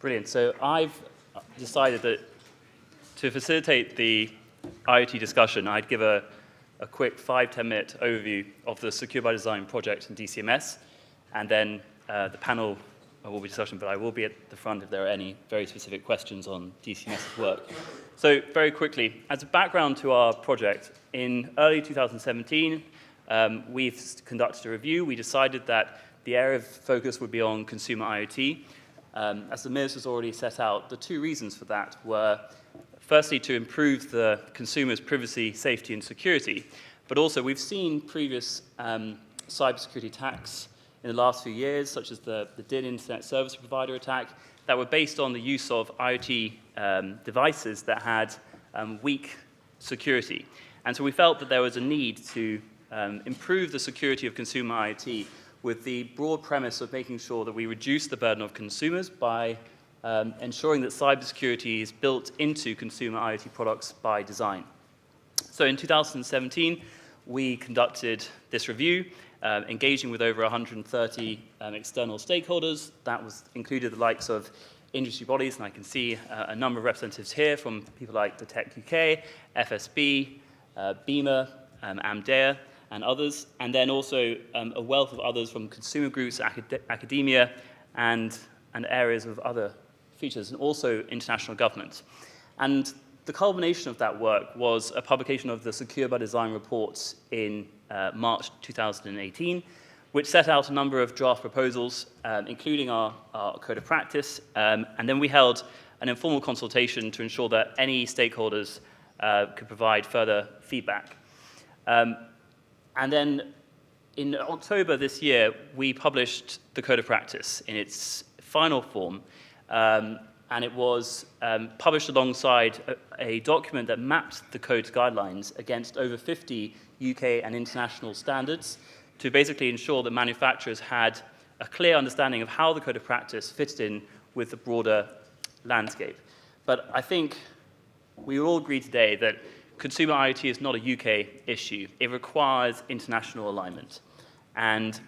Brilliant. So I've decided that to facilitate the IoT discussion, I'd give a quick 5-10 minute overview of the Secure by Design project in DCMS, and then the panel will be discussion, but I will be at the front if there are any very specific questions on DCMS's work. So very quickly, as a background to our project, in early 2017, we've conducted a review. We decided that the area of focus would be on consumer IoT. As the minister's already set out, the two reasons for that were, firstly, to improve the consumer's privacy, safety, and security, but also we've seen previous cybersecurity attacks in the last few years, such as the DIN Internet Service Provider attack, that were based on the use of IoT devices that had weak security. And so we felt that there was a need to improve the security of consumer IoT with the broad premise of making sure that we reduce the burden of consumers by ensuring that cybersecurity is built into consumer IoT products by design. So in 2017, we conducted this review, engaging with over 130 external stakeholders. That included the likes of industry bodies, and I can see a number of representatives here from people like the Tech UK, FSB, BEMA, Amdea, and others, and then also a wealth of others from consumer groups, academia, and areas of other features, and also international government. And the culmination of that work was a publication of the Secure by Design reports in March 2018, which set out a number of draft proposals, including our code of practice, and then we held an informal consultation to ensure that any stakeholders could provide further feedback. And then in October this year, we published the code of practice in its final form, and it was published alongside a document that mapped the code's guidelines against over 50 UK and international standards to basically ensure that manufacturers had a clear understanding of how the code of practice fitted in with the broader landscape. But I think we all agree today that consumer IoT is not a UK issue. It requires international alignment. And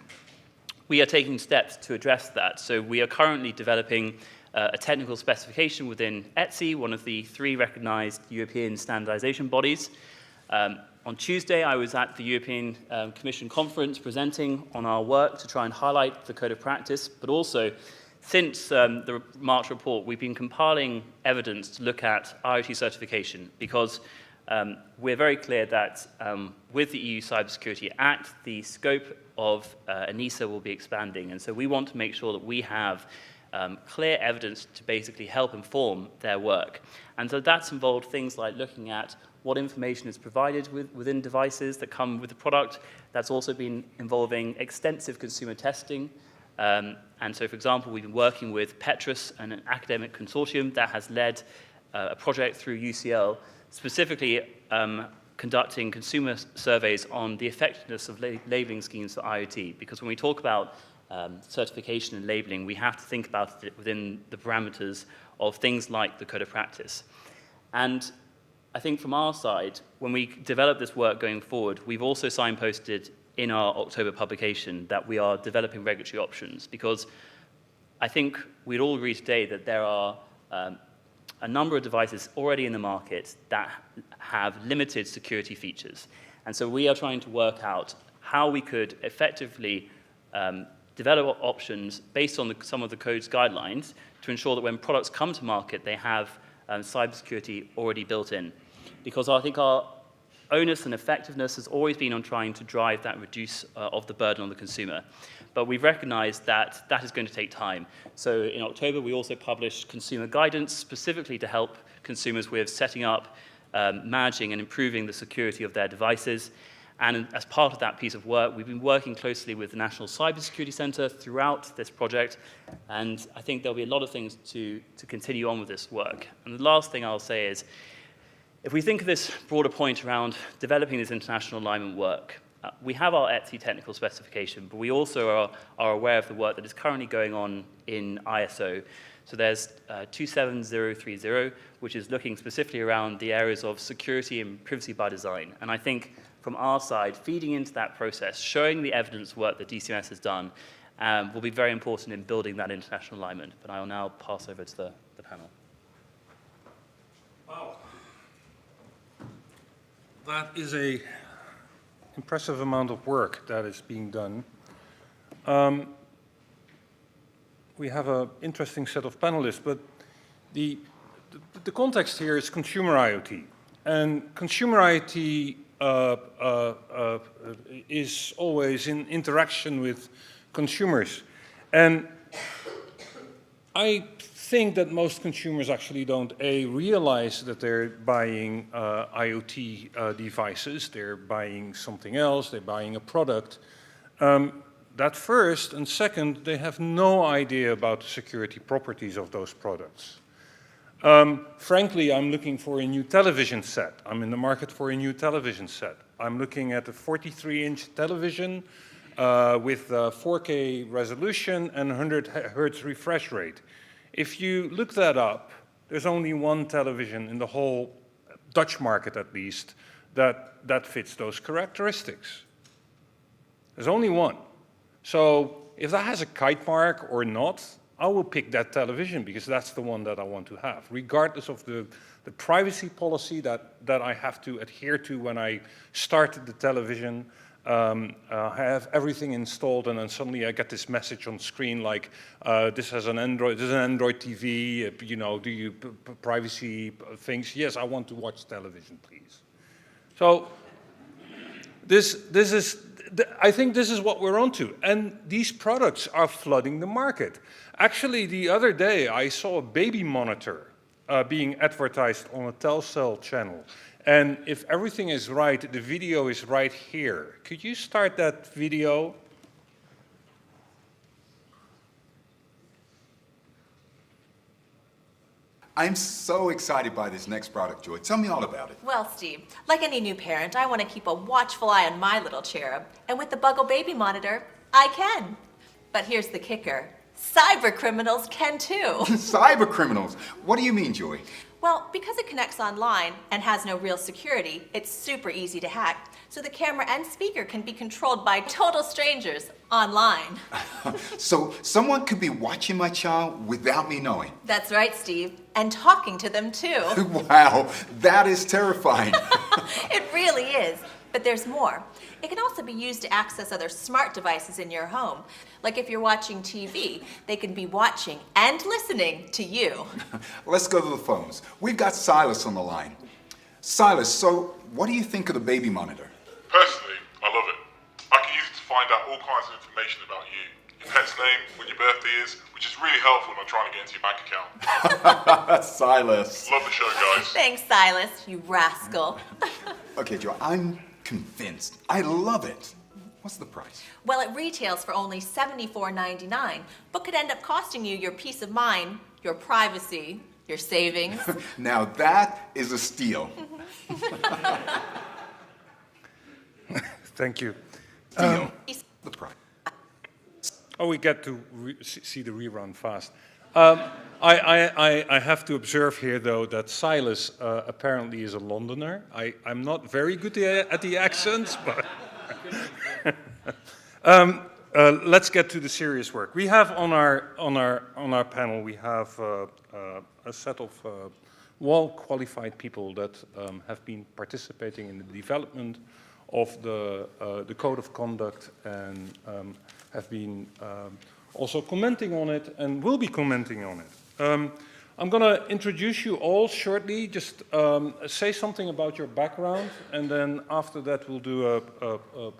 we are taking steps to address that. So we are currently developing a technical specification within ETSI, one of the 3 recognized European standardization bodies. On Tuesday, I was at the European Commission conference presenting on our work to try and highlight the code of practice, but also since the March report, we've been compiling evidence to look at IoT certification because we're very clear that with the EU Cybersecurity Act, the scope of ENISA will be expanding. And so we want to make sure that we have clear evidence to basically help inform their work. And so that's involved things like looking at what information is provided within devices that come with the product. That's also been involving extensive consumer testing. And so, for example, we've been working with Petrus, an academic consortium that has led a project through UCL, specifically conducting consumer surveys on the effectiveness of labeling schemes for IoT. Because when we talk about certification and labeling, we have to think about it within the parameters of things like the code of practice. And I think from our side, when we develop this work going forward, we've also signposted in our October publication that we are developing regulatory options, because I think we'd all agree today that there are a number of devices already in the market that have limited security features. And so we are trying to work out how we could effectively develop options based on some of the code's guidelines to ensure that when products come to market, they have cybersecurity already built in. Because I think our onus and effectiveness has always been on trying to drive that reduce of the burden on the consumer. But we've recognized that that is going to take time. So in October, we also published consumer guidance specifically to help consumers with setting up, managing, and improving the security of their devices. And as part of that piece of work, we've been working closely with the National Cybersecurity Center throughout this project. And I think there'll be a lot of things to continue on with this work. And the last thing I'll say is, if we think of this broader point around developing this international alignment work, we have our ETSI technical specification, but we also are aware of the work that is currently going on in ISO. So there's 27030, which is looking specifically around the areas of security and privacy by design. And I think from our side, feeding into that process, showing the evidence work that DCMS has done, will be very important in building that international alignment. But I will now pass over to the panel. Wow. That is an impressive amount of work that is being done. We have an interesting set of panelists, but the context here is consumer IoT. And consumer IoT is always in interaction with consumers. And I think that most consumers actually don't, A, realize that they're buying IoT devices, they're buying something else, they're buying a product. That first, and second, they have no idea about the security properties of those products. Frankly, I'm looking for a new television set. I'm in the market for a new television set. I'm looking at a 43-inch television with 4K resolution and 100 Hertz refresh rate. If you look that up, there's only one television in the whole Dutch market, at least, that fits those characteristics. There's only one. So if that has a kite mark or not, I will pick that television because that's the one that I want to have, regardless of the privacy policy that I have to adhere to when I started the television. I have everything installed, and then suddenly I get this message on screen like, this is an Android TV, you know, do you privacy things? Yes, I want to watch television, please. So I think this is what we're onto, and these products are flooding the market. Actually, the other day I saw a baby monitor being advertised on a Telcel channel. And if everything is right, the video is right here. Could you start that video? I'm so excited by this next product, Joy. Tell me all about it. Well, Steve, like any new parent, I want to keep a watchful eye on my little cherub. And with the Buggle Baby Monitor, I can. But here's the kicker. Cyber criminals can too. Cyber criminals? What do you mean, Joy? Well, because it connects online and has no real security, it's super easy to hack. So the camera and speaker can be controlled by total strangers online. So someone could be watching my child without me knowing? That's right, Steve. And talking to them too. Wow, that is terrifying. It really is. But there's more. It can also be used to access other smart devices in your home. Like if you're watching TV, they can be watching and listening to you. Let's go to the phones. We've got Silas on the line. Silas, so what do you think of the baby monitor? Personally, I love it. I can use it to find out all kinds of information about you. Your pet's name, when your birthday is, which is really helpful when I'm trying to get into your bank account. Silas. Love the show, guys. Thanks, Silas, you rascal. Okay, Joe, I'm convinced. I love it. What's the price? Well, it retails for only $74.99, but could end up costing you your peace of mind, your privacy, your savings. Now that is a steal. Thank you. Steal. The price. Oh, we get to see the rerun fast. I have to observe here, though, that Silas apparently is a Londoner. I'm not very good at the accents, but let's get to the serious work. We have on our panel, we have a set of well-qualified people that have been participating in the development of the code of conduct and have been also commenting on it and will be commenting on it. I'm going to introduce you all shortly. Just say something about your background, and then after that we'll do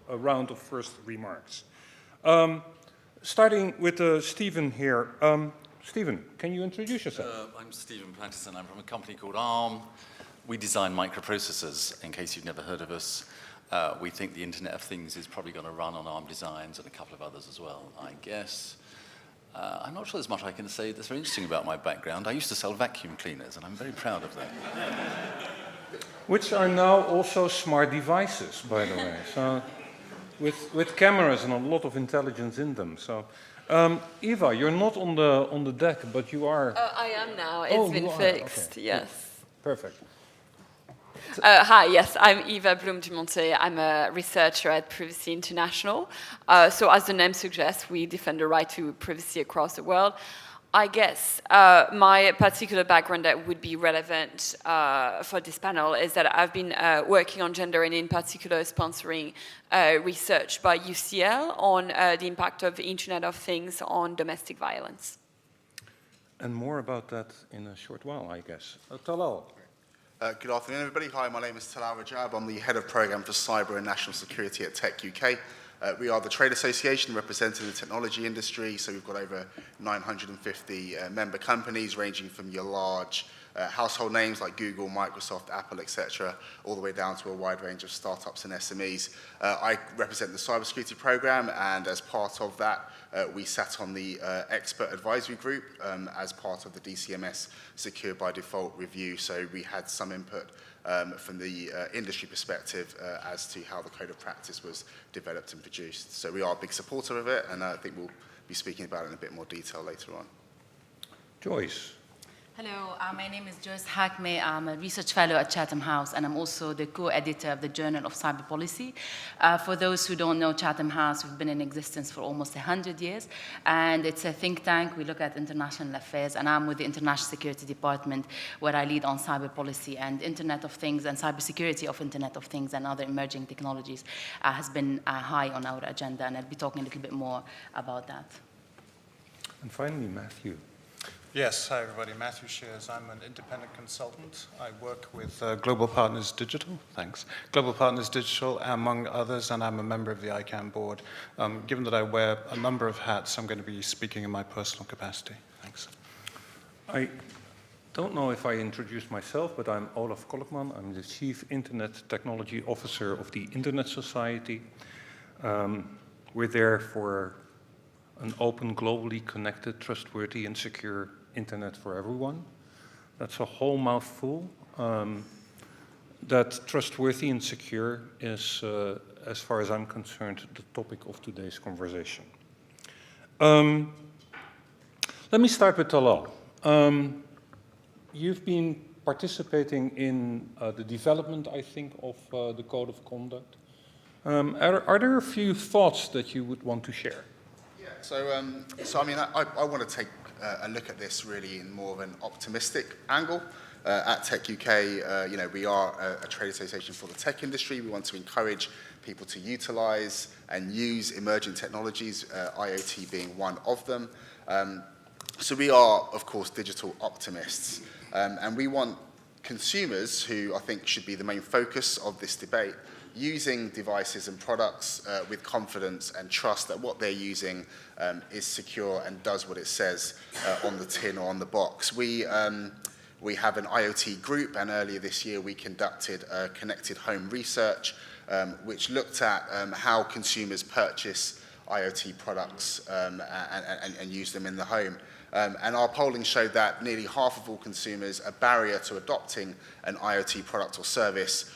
a round of first remarks. Starting with Stephen here. Stephen, can you introduce yourself? I'm Stephen Planterson. I'm from a company called ARM. We design microprocessors, in case you've never heard of us. We think the Internet of Things is probably going to run on ARM designs and a couple of others as well, I guess. I'm not sure there's much I can say that's very interesting about my background. I used to sell vacuum cleaners, and I'm very proud of that. Which are now also smart devices, by the way. So, with cameras and a lot of intelligence in them. So, Eva, you're not on the deck, but you are. I am now. It's been fixed. Okay. Yes. Perfect. Hi, yes, I'm Eva Blum-Dumontet. I'm a researcher at Privacy International. So as the name suggests, we defend the right to privacy across the world. I guess my particular background that would be relevant for this panel is that I've been working on gender and in particular sponsoring research by UCL on the impact of the Internet of Things on domestic violence. And more about that in a short while, I guess. Talal. Good afternoon, everybody. Hi, my name is Talal Rajab. I'm the Head of Programme for Cyber and National Security at Tech UK. We are the trade association representing the technology industry, so we've got over 950 member companies ranging from your large household names like Google, Microsoft, Apple, etc., all the way down to a wide range of startups and SMEs. I represent the cybersecurity program, and as part of that, we sat on the expert advisory group as part of the DCMS Secure by Default review, so we had some input from the industry perspective as to how the code of practice was developed and produced. So we are a big supporter of it, and I think we'll be speaking about it in a bit more detail later on. Joyce. Hello, my name is Joyce Hackme. I'm a research fellow at Chatham House, and I'm also the co-editor of the Journal of Cyber Policy. For those who don't know Chatham House, we've been in existence for almost 100 years, and it's a think tank. We look at international affairs, and I'm with the International Security Department, where I lead on cyber policy, and Internet of Things and cybersecurity of Internet of Things and other emerging technologies has been high on our agenda, and I'll be talking a little bit more about that. And finally, Matthew. Yes, hi everybody, Matthew Shears. I'm an independent consultant. I work with Global Partners Digital, thanks. Global Partners Digital, among others, and I'm a member of the ICANN board. Given that I wear a number of hats, I'm going to be speaking in my personal capacity. Thanks. I don't know if I introduced myself, but I'm Olaf Kolkman. I'm the Chief Internet Technology Officer of the Internet Society. We're there for an open, globally connected, trustworthy, and secure internet for everyone. That's a whole mouthful. That trustworthy and secure is, as far as I'm concerned, the topic of today's conversation. Let me start with Talal. You've been participating in the development, I think, of the Code of Conduct. Are there a few thoughts that you would want to share? So I mean, I want to take a look at this really in more of an optimistic angle. At Tech UK, you know, we are a trade association for the tech industry. We want to encourage people to utilize and use emerging technologies, IoT being one of them. So we are, of course, digital optimists. And we want consumers, who I think should be the main focus of this debate, using devices and products with confidence and trust that what they're using is secure and does what it says on the tin or on the box. We have an IoT group, and earlier this year we conducted connected home research, which looked at how consumers purchase IoT products and use them in the home. And our polling showed that nearly half of all consumers, a barrier to adopting an IoT product or service,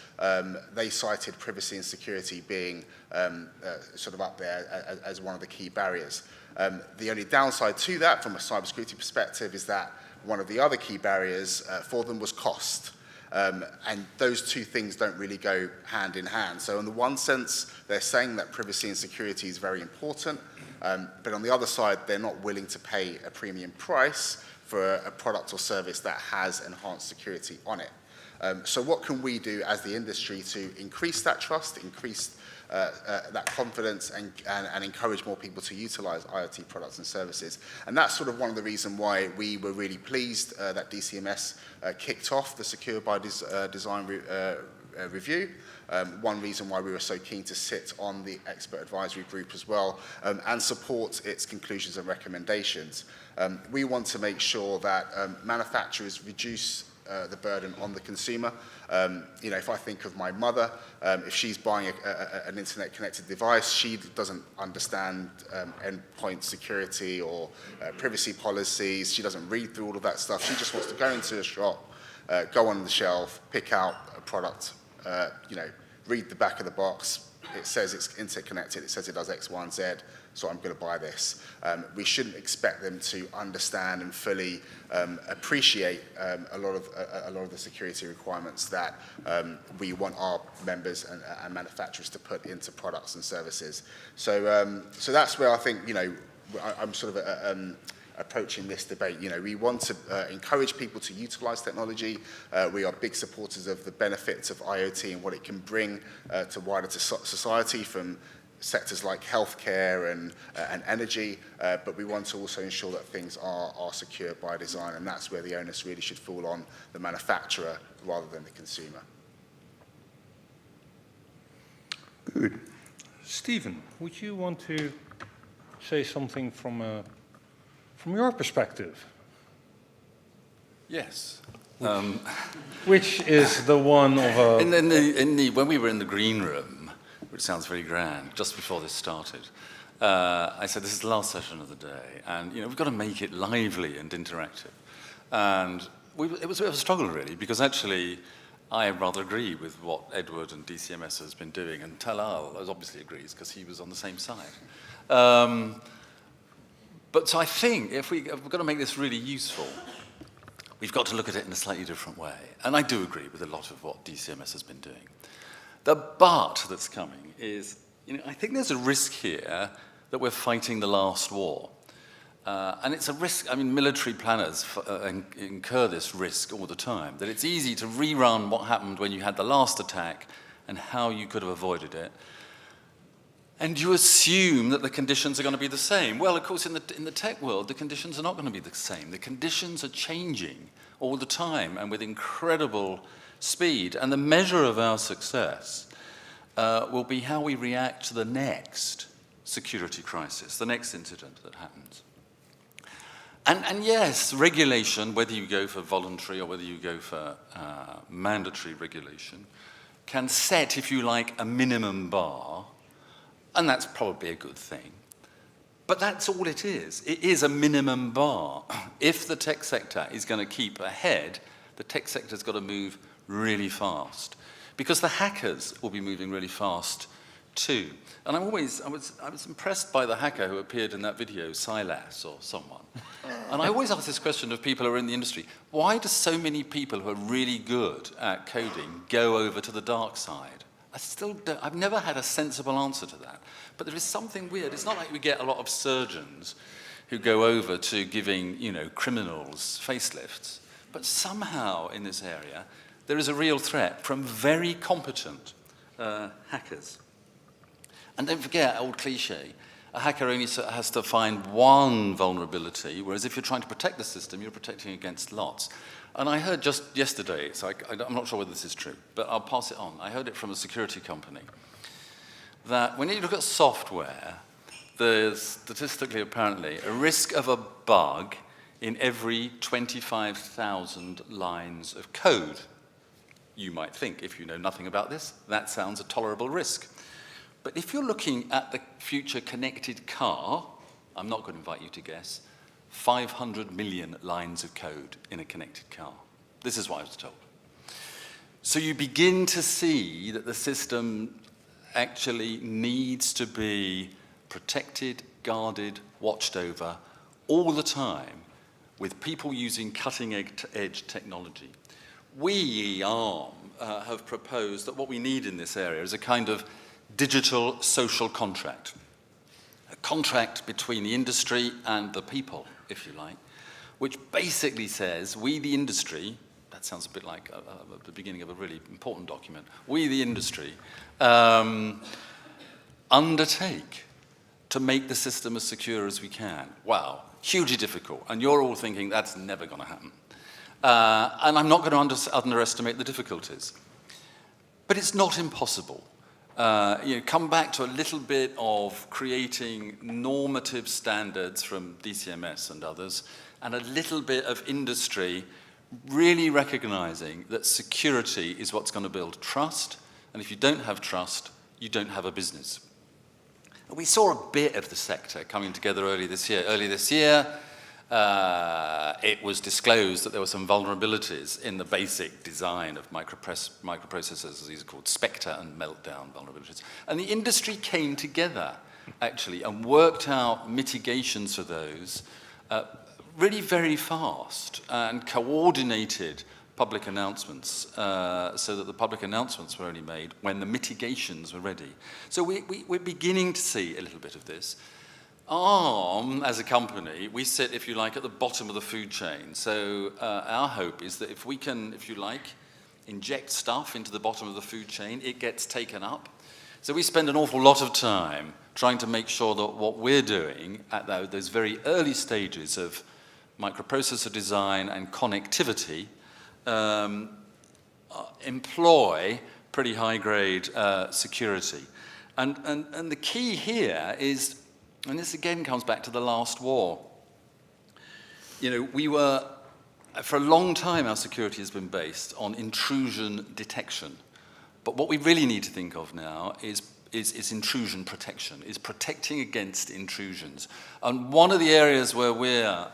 they cited privacy and security being sort of up there as one of the key barriers. The only downside to that from a cybersecurity perspective is that one of the other key barriers for them was cost. And those two things don't really go hand in hand. So in the one sense, they're saying that privacy and security is very important, but on the other side, they're not willing to pay a premium price for a product or service that has enhanced security on it. So what can we do as the industry to increase that trust, increase that confidence, and encourage more people to utilize IoT products and services? And that's sort of one of the reasons why we were really pleased that DCMS kicked off the Secure by Design review. One reason why we were so keen to sit on the expert advisory group as well and support its conclusions and recommendations. We want to make sure that manufacturers reduce the burden on the consumer. You know, if I think of my mother, if she's buying an internet-connected device, she doesn't understand endpoint security or privacy policies. She doesn't read through all of that stuff. She just wants to go into a shop, go on the shelf, pick out a product, you know, read the back of the box. It says it's interconnected. It says it does X, Y, and Z. so I'm going to buy this. We shouldn't expect them to understand and fully appreciate a lot of the security requirements that we want our members and manufacturers to put into products and services. So that's where I think, I'm sort of approaching this debate. We want to encourage people to utilize technology. We are big supporters of the benefits of IoT and what it can bring to wider society, from sectors like healthcare and energy, but we want to also ensure that things are secure by design, and that's where the onus really should fall on the manufacturer rather than the consumer. Good. Stephen, would you want to say something from your perspective? Yes. Which is the one of a... When we were in the green room, which sounds very grand, just before this started, I said, this is the last session of the day, and we've got to make it lively and interactive. And it was a bit of a struggle, really, because actually I rather agree with what Edward and DCMS has been doing, and Talal obviously agrees, because he was on the same side. But so I think if we've got to make this really useful, we've got to look at it in a slightly different way. And I do agree with a lot of what DCMS has been doing. The but that's coming is, I think there's a risk here that we're fighting the last war. And it's a risk, military planners incur this risk all the time, that it's easy to rerun what happened when you had the last attack and how you could have avoided it. And you assume that the conditions are going to be the same. Well, of course, in the tech world, the conditions are not going to be the same. The conditions are changing all the time and with incredible speed. And the measure of our success will be how we react to the next security crisis, the next incident that happens. And yes, regulation, whether you go for voluntary or whether you go for mandatory regulation, can set, if you like, a minimum bar. And that's probably a good thing. But that's all it is. It is a minimum bar. If the tech sector is going to keep ahead, the tech sector's got to move really fast. Because the hackers will be moving really fast too. And I was impressed by the hacker who appeared in that video, Silas or someone. And I always ask this question of people who are in the industry. Why do so many people who are really good at coding go over to the dark side? I've never had a sensible answer to that. But there is something weird. It's not like we get a lot of surgeons who go over to giving, criminals facelifts. But somehow in this area, there is a real threat from very competent hackers. And don't forget, old cliche, a hacker only has to find one vulnerability, whereas if you're trying to protect the system, you're protecting against lots. And I heard just yesterday, so I'm not sure whether this is true, but I'll pass it on. I heard it from a security company, that when you look at software, there's statistically, apparently, a risk of a bug in every 25,000 lines of code. You might think, if you know nothing about this, that sounds a tolerable risk. But if you're looking at the future connected car, I'm not going to invite you to guess, 500 million lines of code in a connected car. This is what I was told. So you begin to see that the system actually needs to be protected, guarded, watched over all the time with people using cutting-edge technology. We, ARM, have proposed that what we need in this area is a kind of digital social contract. A contract between the industry and the people, if you like, which basically says, we, the industry, that sounds a bit like the beginning of a really important document, we, the industry, undertake to make the system as secure as we can. Wow, hugely difficult. And you're all thinking, that's never going to happen. And I'm not going to underestimate the difficulties. But it's not impossible. Come back to a little bit of creating normative standards from DCMS and others, and a little bit of industry really recognizing that security is what's going to build trust, and if you don't have trust, you don't have a business. And we saw a bit of the sector coming together early this year. It was disclosed that there were some vulnerabilities in the basic design of microprocessors, as these are called, Spectre and Meltdown vulnerabilities. And the industry came together actually, and worked out mitigations for those really very fast and coordinated public announcements so that the public announcements were only made when the mitigations were ready. So we're beginning to see a little bit of this. Arm, as a company, we sit, if you like, at the bottom of the food chain. So our hope is that if we can, if you like, inject stuff into the bottom of the food chain, it gets taken up. So we spend an awful lot of time trying to make sure that what we're doing at those very early stages of microprocessor design and connectivity employ pretty high-grade security. And the key here is, and this again comes back to the last war, you know, we were, for a long time our security has been based on intrusion detection. But what we really need to think of now is intrusion protection, is protecting against intrusions. And one of the areas where we're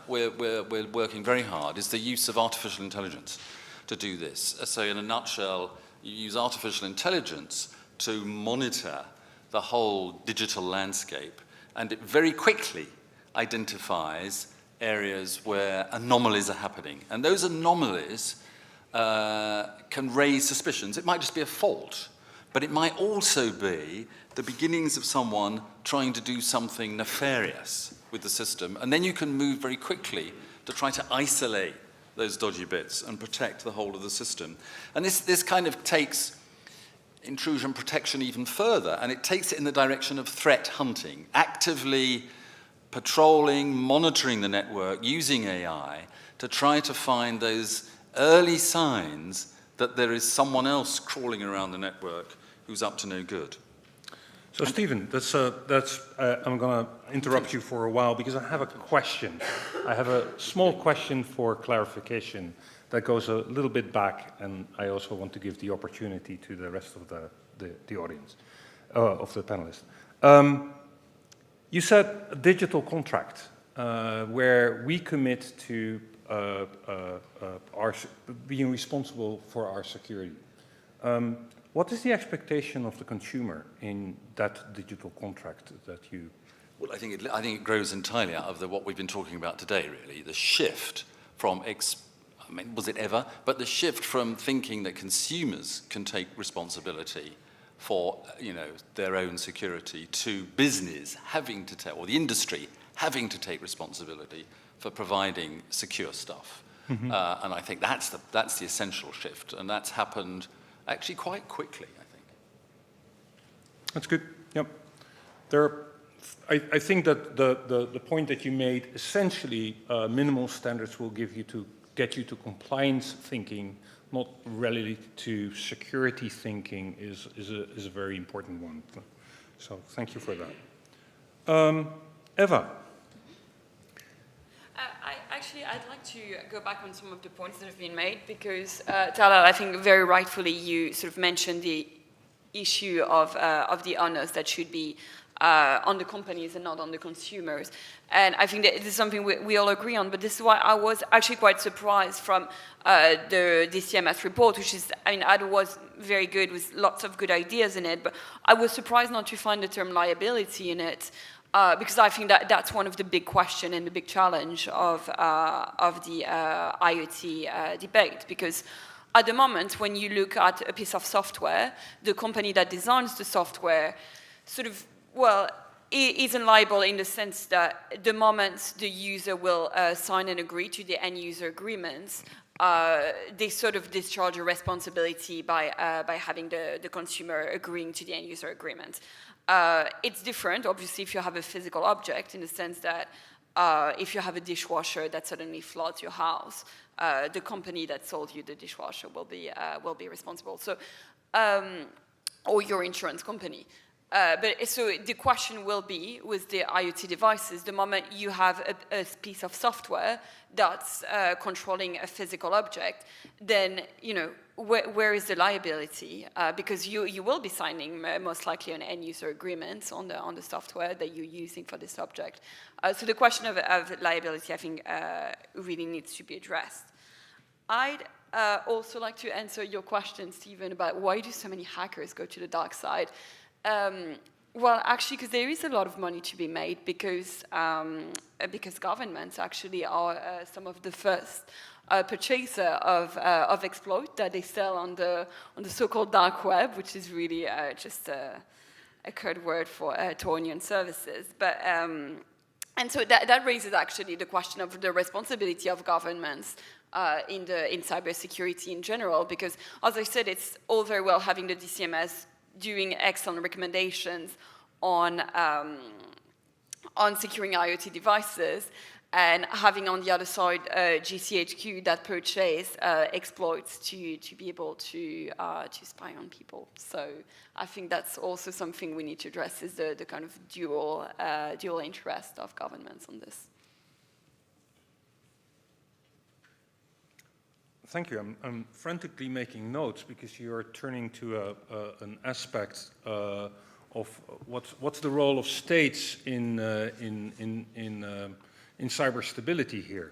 working very hard is the use of artificial intelligence to do this. So in a nutshell, you use artificial intelligence to monitor the whole digital landscape, and it very quickly identifies areas where anomalies are happening. And those anomalies can raise suspicions. It might just be a fault, but it might also be the beginnings of someone trying to do something nefarious with the system, and then you can move very quickly to try to isolate those dodgy bits and protect the whole of the system. And this kind of takes intrusion protection even further, and it takes it in the direction of threat hunting, actively patrolling, monitoring the network, using AI to try to find those early signs that there is someone else crawling around the network who's up to no good. So Stephen, I'm going to interrupt you for a while because I have a question. I have a small question for clarification that goes a little bit back, and I also want to give the opportunity to the rest of the audience, of the panelists. You said a digital contract where we commit to being responsible for our security. What is the expectation of the consumer in that digital contract that you? Well, I think it grows entirely out of what we've been talking about today, really. The shift from, I mean, was it ever? But the shift from thinking that consumers can take responsibility for, you know, their own security to business having to take, or the industry having to take responsibility for providing secure stuff. Mm-hmm. And I think that's the essential shift, and that's happened actually quite quickly, I think. That's good. Yep. I think that the point that you made, essentially, minimal standards will get you to compliance thinking, not really to security thinking, is a very important one. So thank you for that. Eva. I'd like to go back on some of the points that have been made because, Talal, I think very rightfully you sort of mentioned the issue of the onus that should be on the companies and not on the consumers. And I think that this is something we all agree on, but this is why I was actually quite surprised from the DCMS report, which is, I mean, it was very good with lots of good ideas in it, but I was surprised not to find the term liability in it. Because I think that's one of the big questions and the big challenge of the IoT debate. Because at the moment, when you look at a piece of software, the company that designs the software sort of, well, isn't liable in the sense that the moment the user will sign and agree to the end user agreements, they sort of discharge a responsibility by having the consumer agreeing to the end user agreement. It's different, obviously, if you have a physical object, in the sense that if you have a dishwasher that suddenly floods your house, the company that sold you the dishwasher will be responsible. So, or your insurance company. But so the question will be with the IoT devices, the moment you have a piece of software that's controlling a physical object, then, you know, where is the liability? Because you will be signing most likely an end user agreement on the software that you're using for this object. So the question of liability, I think, really needs to be addressed. I'd also like to answer your question, Stephen, about why do so many hackers go to the dark side? Well, actually, because there is a lot of money to be made because governments actually are some of the first purchaser of exploit that they sell on the so-called dark web, which is really just a code word for Tawnian services. But and so that raises actually the question of the responsibility of governments in cybersecurity in general, because as I said, it's all very well having the DCMS doing excellent recommendations on securing IoT devices, and having on the other side GCHQ that purchase exploits to be able to spy on people. So I think that's also something we need to address, is the kind of dual interest of governments on this. Thank you. I'm frantically making notes because you're turning to an aspect of what's the role of states in cyber stability here,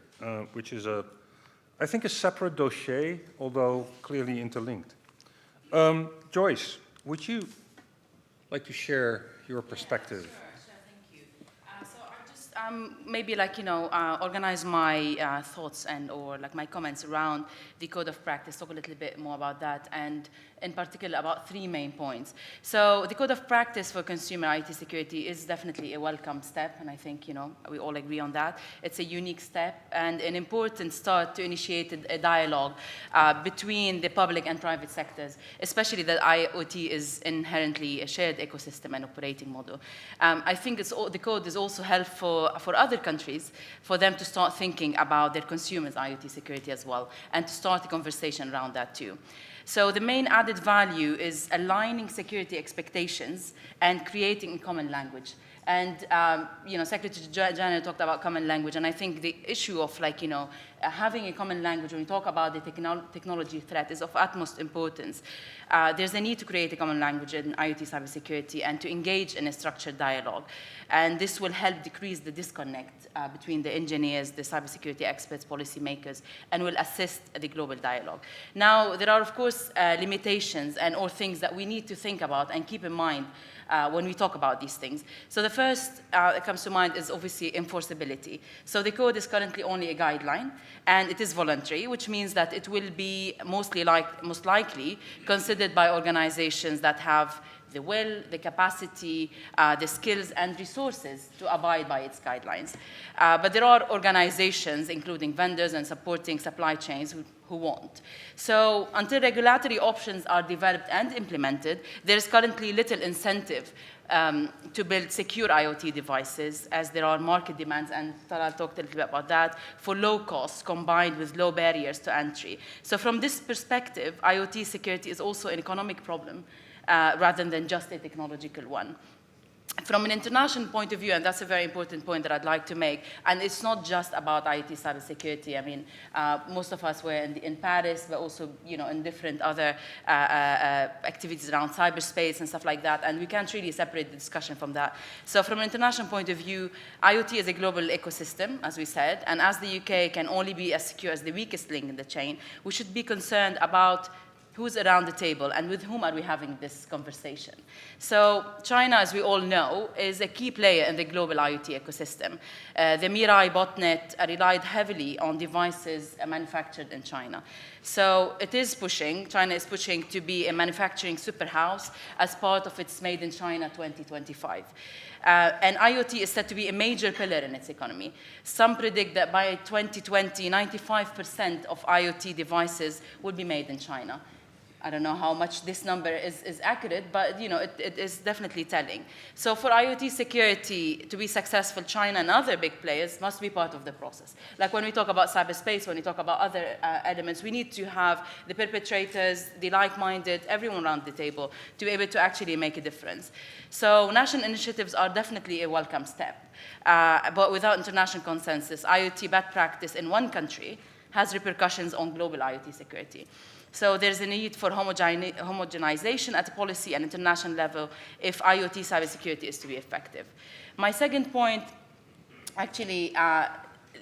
which is I think a separate dossier, although clearly interlinked. Joyce, would you like to share your perspective? Maybe organize my thoughts or my comments around the code of practice, talk a little bit more about that, and in particular about three main points. So the code of practice for consumer IT security is definitely a welcome step, and I think we all agree on that. It's a unique step and an important start to initiate a dialogue between the public and private sectors, especially that IoT is inherently a shared ecosystem and operating model. I think the code is also helpful for other countries, for them to start thinking about their consumers' IoT security as well, and to start a conversation around that too. So the main added value is aligning security expectations and creating a common language. And Secretary General talked about common language, and I think the issue of having a common language when we talk about the technology threat is of utmost importance. There's a need to create a common language in IoT cybersecurity and to engage in a structured dialogue. And this will help decrease the disconnect between the engineers, the cybersecurity experts, policymakers, and will assist the global dialogue. Now, there are, of course, limitations or things that we need to think about and keep in mind when we talk about these things. So the first that comes to mind is obviously enforceability. So the code is currently only a guideline, and it is voluntary, which means that it will be most likely considered by organizations that have the will, the capacity, the skills and resources to abide by its guidelines. But there are organizations, including vendors and supporting supply chains, who won't. So until regulatory options are developed and implemented, there is currently little incentive to build secure IoT devices, as there are market demands, and Talal talked a little bit about that, for low costs combined with low barriers to entry. So from this perspective, IoT security is also an economic problem rather than just a technological one. From an international point of view, and that's a very important point that I'd like to make, and it's not just about IoT cybersecurity. I mean, most of us were in Paris, but also in different other activities around cyberspace and stuff like that, and we can't really separate the discussion from that. So from an international point of view, IoT is a global ecosystem, as we said, and as the UK can only be as secure as the weakest link in the chain, we should be concerned about who's around the table and with whom are we having this conversation. So China, as we all know, is a key player in the global IoT ecosystem. The Mirai botnet relied heavily on devices manufactured in China. So China is pushing to be a manufacturing superhouse as part of its Made in China 2025. And IoT is said to be a major pillar in its economy. Some predict that by 2020, 95% of IoT devices will be made in China. I don't know how much this number is accurate, but it is definitely telling. So for IoT security to be successful, China and other big players must be part of the process. Like when we talk about cyberspace, when we talk about other elements, we need to have the perpetrators, the like-minded, everyone around the table to be able to actually make a difference. So national initiatives are definitely a welcome step. But without international consensus, IoT bad practice in one country has repercussions on global IoT security. So there's a need for homogenization at a policy and international level if IoT cybersecurity is to be effective. My second point actually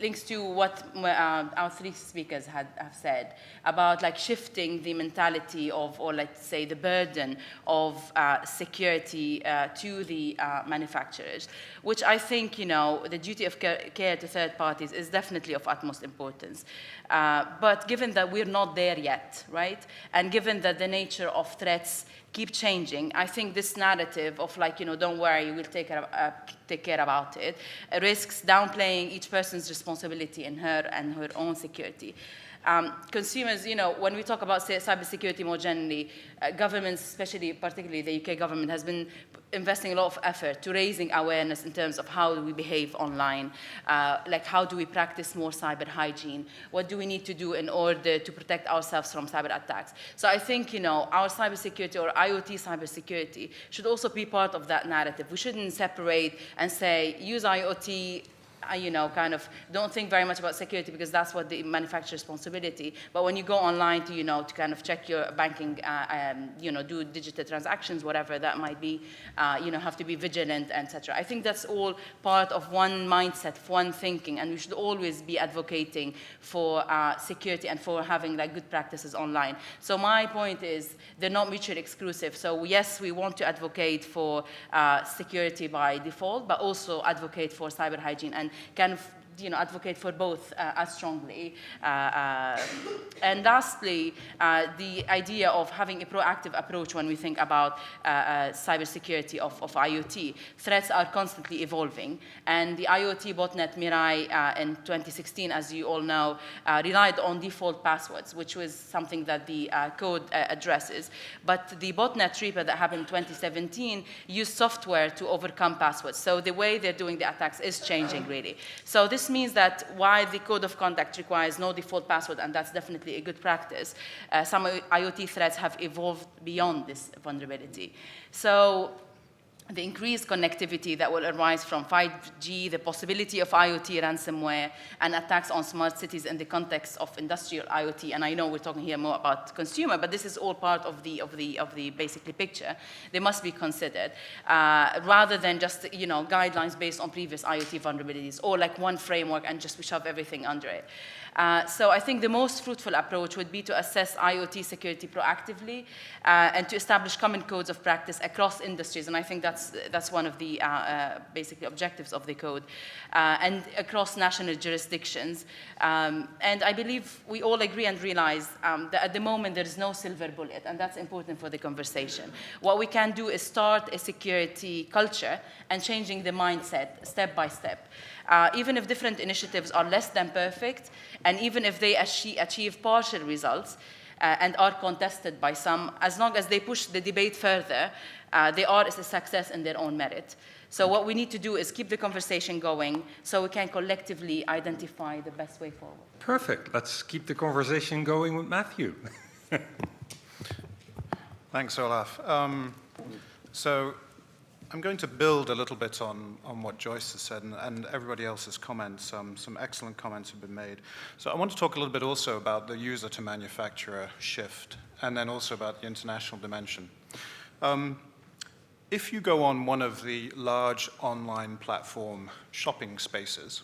links to what our three speakers have said about like shifting the mentality of, or let's say the burden of security to the manufacturers, which I think, you know, the duty of care to third parties is definitely of utmost importance. But given that we're not there yet, right, and given that the nature of threats keep changing, I think this narrative of like, you know, don't worry, we'll take care about it, risks downplaying each person's responsibility in her and her own security. Consumers, you know, when we talk about cybersecurity more generally, governments, especially particularly the UK government, has been investing a lot of effort to raising awareness in terms of how do we behave online, like how do we practice more cyber hygiene, what do we need to do in order to protect ourselves from cyber attacks. So I think, you know, our cybersecurity or IoT cybersecurity should also be part of that narrative. We shouldn't separate and say, use IoT, you know, kind of don't think very much about security because that's what the manufacturer's responsibility. But when you go online to, you know, to kind of check your banking, you know, do digital transactions, whatever that might be, you know, have to be vigilant, etc. I think that's all part of one mindset, one thinking, and we should always be advocating for security and for having like good practices online. So my point is they're not mutually exclusive. So yes, we want to advocate for security by default, but also advocate for cyber hygiene and kind of, you know, advocate for both as strongly. And lastly, the idea of having a proactive approach when we think about cybersecurity of IoT. Threats are constantly evolving, and the IoT botnet Mirai in 2016, as you all know, relied on default passwords, which was something that the code addresses. But the botnet repo that happened in 2017 used software to overcome passwords. So the way they're doing the attacks is changing, really. So this means that while the code of conduct requires no default password, and that's definitely a good practice, some IoT threats have evolved beyond this vulnerability. So the increased connectivity that will arise from 5G, the possibility of IoT ransomware, and attacks on smart cities in the context of industrial IoT. And I know we're talking here more about consumer, but this is all part of the basically picture. They must be considered rather than just, you know, guidelines based on previous IoT vulnerabilities or like one framework and just we shove everything under it. So I think the most fruitful approach would be to assess IoT security proactively and to establish common codes of practice across industries. And I think that's one of the basically objectives of the code, and across national jurisdictions. And I believe we all agree and realize that at the moment there is no silver bullet, and that's important for the conversation. What we can do is start a security culture and changing the mindset step by step. Even if different initiatives are less than perfect, and even if they achieve partial results and are contested by some, as long as they push the debate further, they are a success in their own merit. So what we need to do is keep the conversation going so we can collectively identify the best way forward. Perfect. Let's keep the conversation going with Matthew. Thanks, Olaf. So I'm going to build a little bit on what Joyce has said and everybody else's comments. Some excellent comments have been made. So I want to talk a little bit also about the user to manufacturer shift, and then also about the international dimension. If you go on one of the large online platform shopping spaces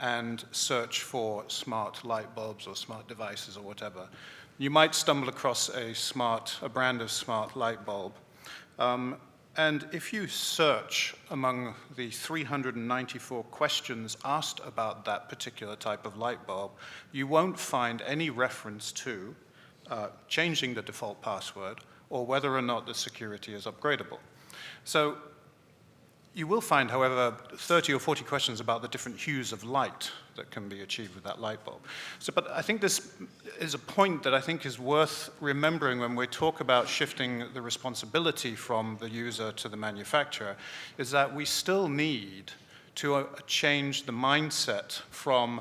and search for smart light bulbs or smart devices or whatever, you might stumble across a brand of smart light bulb. And if you search among the 394 questions asked about that particular type of light bulb, you won't find any reference to changing the default password or whether or not the security is upgradable. So you will find, however, 30 or 40 questions about the different hues of light that can be achieved with that light bulb. So, but I think this is a point that I think is worth remembering when we talk about shifting the responsibility from the user to the manufacturer, is that we still need to change the mindset from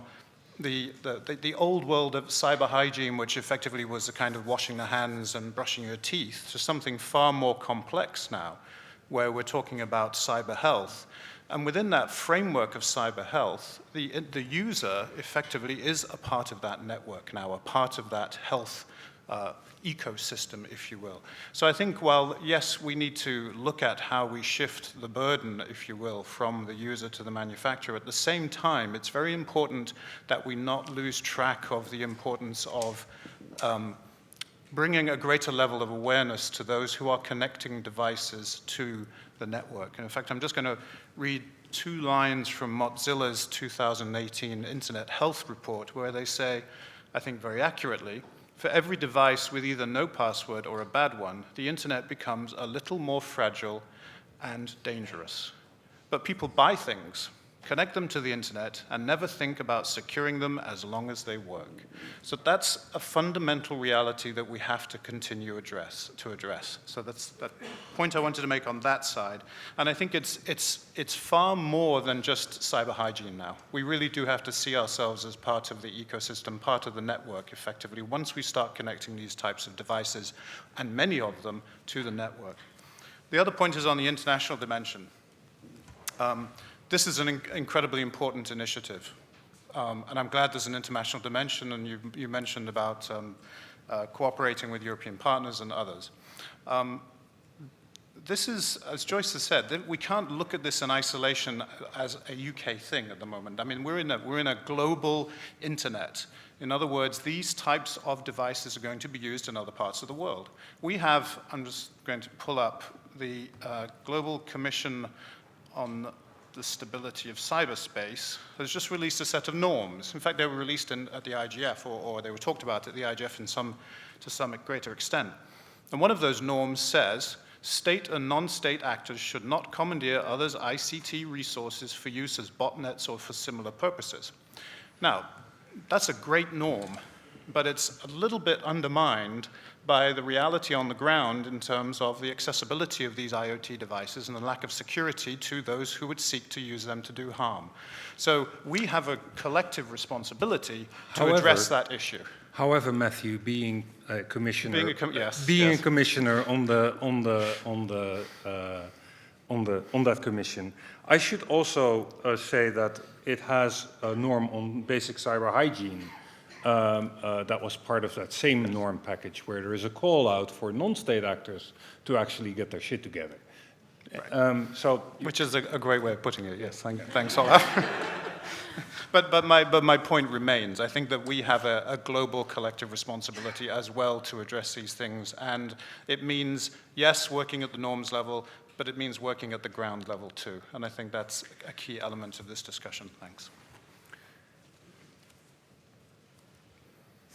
the old world of cyber hygiene, which effectively was the kind of washing the hands and brushing your teeth, to something far more complex now, where we're talking about cyber health. And within that framework of cyber health, the user effectively is a part of that network now, a part of that health ecosystem, if you will. So I think while, yes, we need to look at how we shift the burden, if you will, from the user to the manufacturer, at the same time, it's very important that we not lose track of the importance of bringing a greater level of awareness to those who are connecting devices to the network. And in fact, I'm just going to read 2 lines from Mozilla's 2018 Internet Health Report, where they say, I think very accurately, for every device with either no password or a bad one, the internet becomes a little more fragile and dangerous. But people buy things, connect them to the internet, and never think about securing them as long as they work. So that's a fundamental reality that we have to continue to address. So that's that point I wanted to make on that side. And I think it's far more than just cyber hygiene now. We really do have to see ourselves as part of the ecosystem, part of the network, effectively, once we start connecting these types of devices, and many of them, to the network. The other point is on the international dimension. This is an incredibly important initiative, and I'm glad there's an international dimension, and you mentioned about cooperating with European partners and others. This is, as Joyce has said, that we can't look at this in isolation as a UK thing at the moment. I mean, we're in a global internet. In other words, these types of devices are going to be used in other parts of the world. We have, I'm just going to pull up the Global Commission on the Stability of Cyberspace has just released a set of norms. In fact, they were released at the IGF, or they were talked about at the IGF to some greater extent. And one of those norms says, state and non-state actors should not commandeer others' ICT resources for use as botnets or for similar purposes. Now, that's a great norm, but it's a little bit undermined by the reality on the ground in terms of the accessibility of these IoT devices and the lack of security to those who would seek to use them to do harm. So we have a collective responsibility to address that issue. However, Matthew, being a commissioner, a commissioner on that commission, I should also say that it has a norm on basic cyber hygiene. That was part of that same norm package where there is a call out for non-state actors to actually get their shit together. Right. Which is a great way of putting it, yes. Thanks, Olaf. But my point remains. I think that we have a global collective responsibility as well to address these things. And it means, yes, working at the norms level, but it means working at the ground level too. And I think that's a key element of this discussion. Thanks.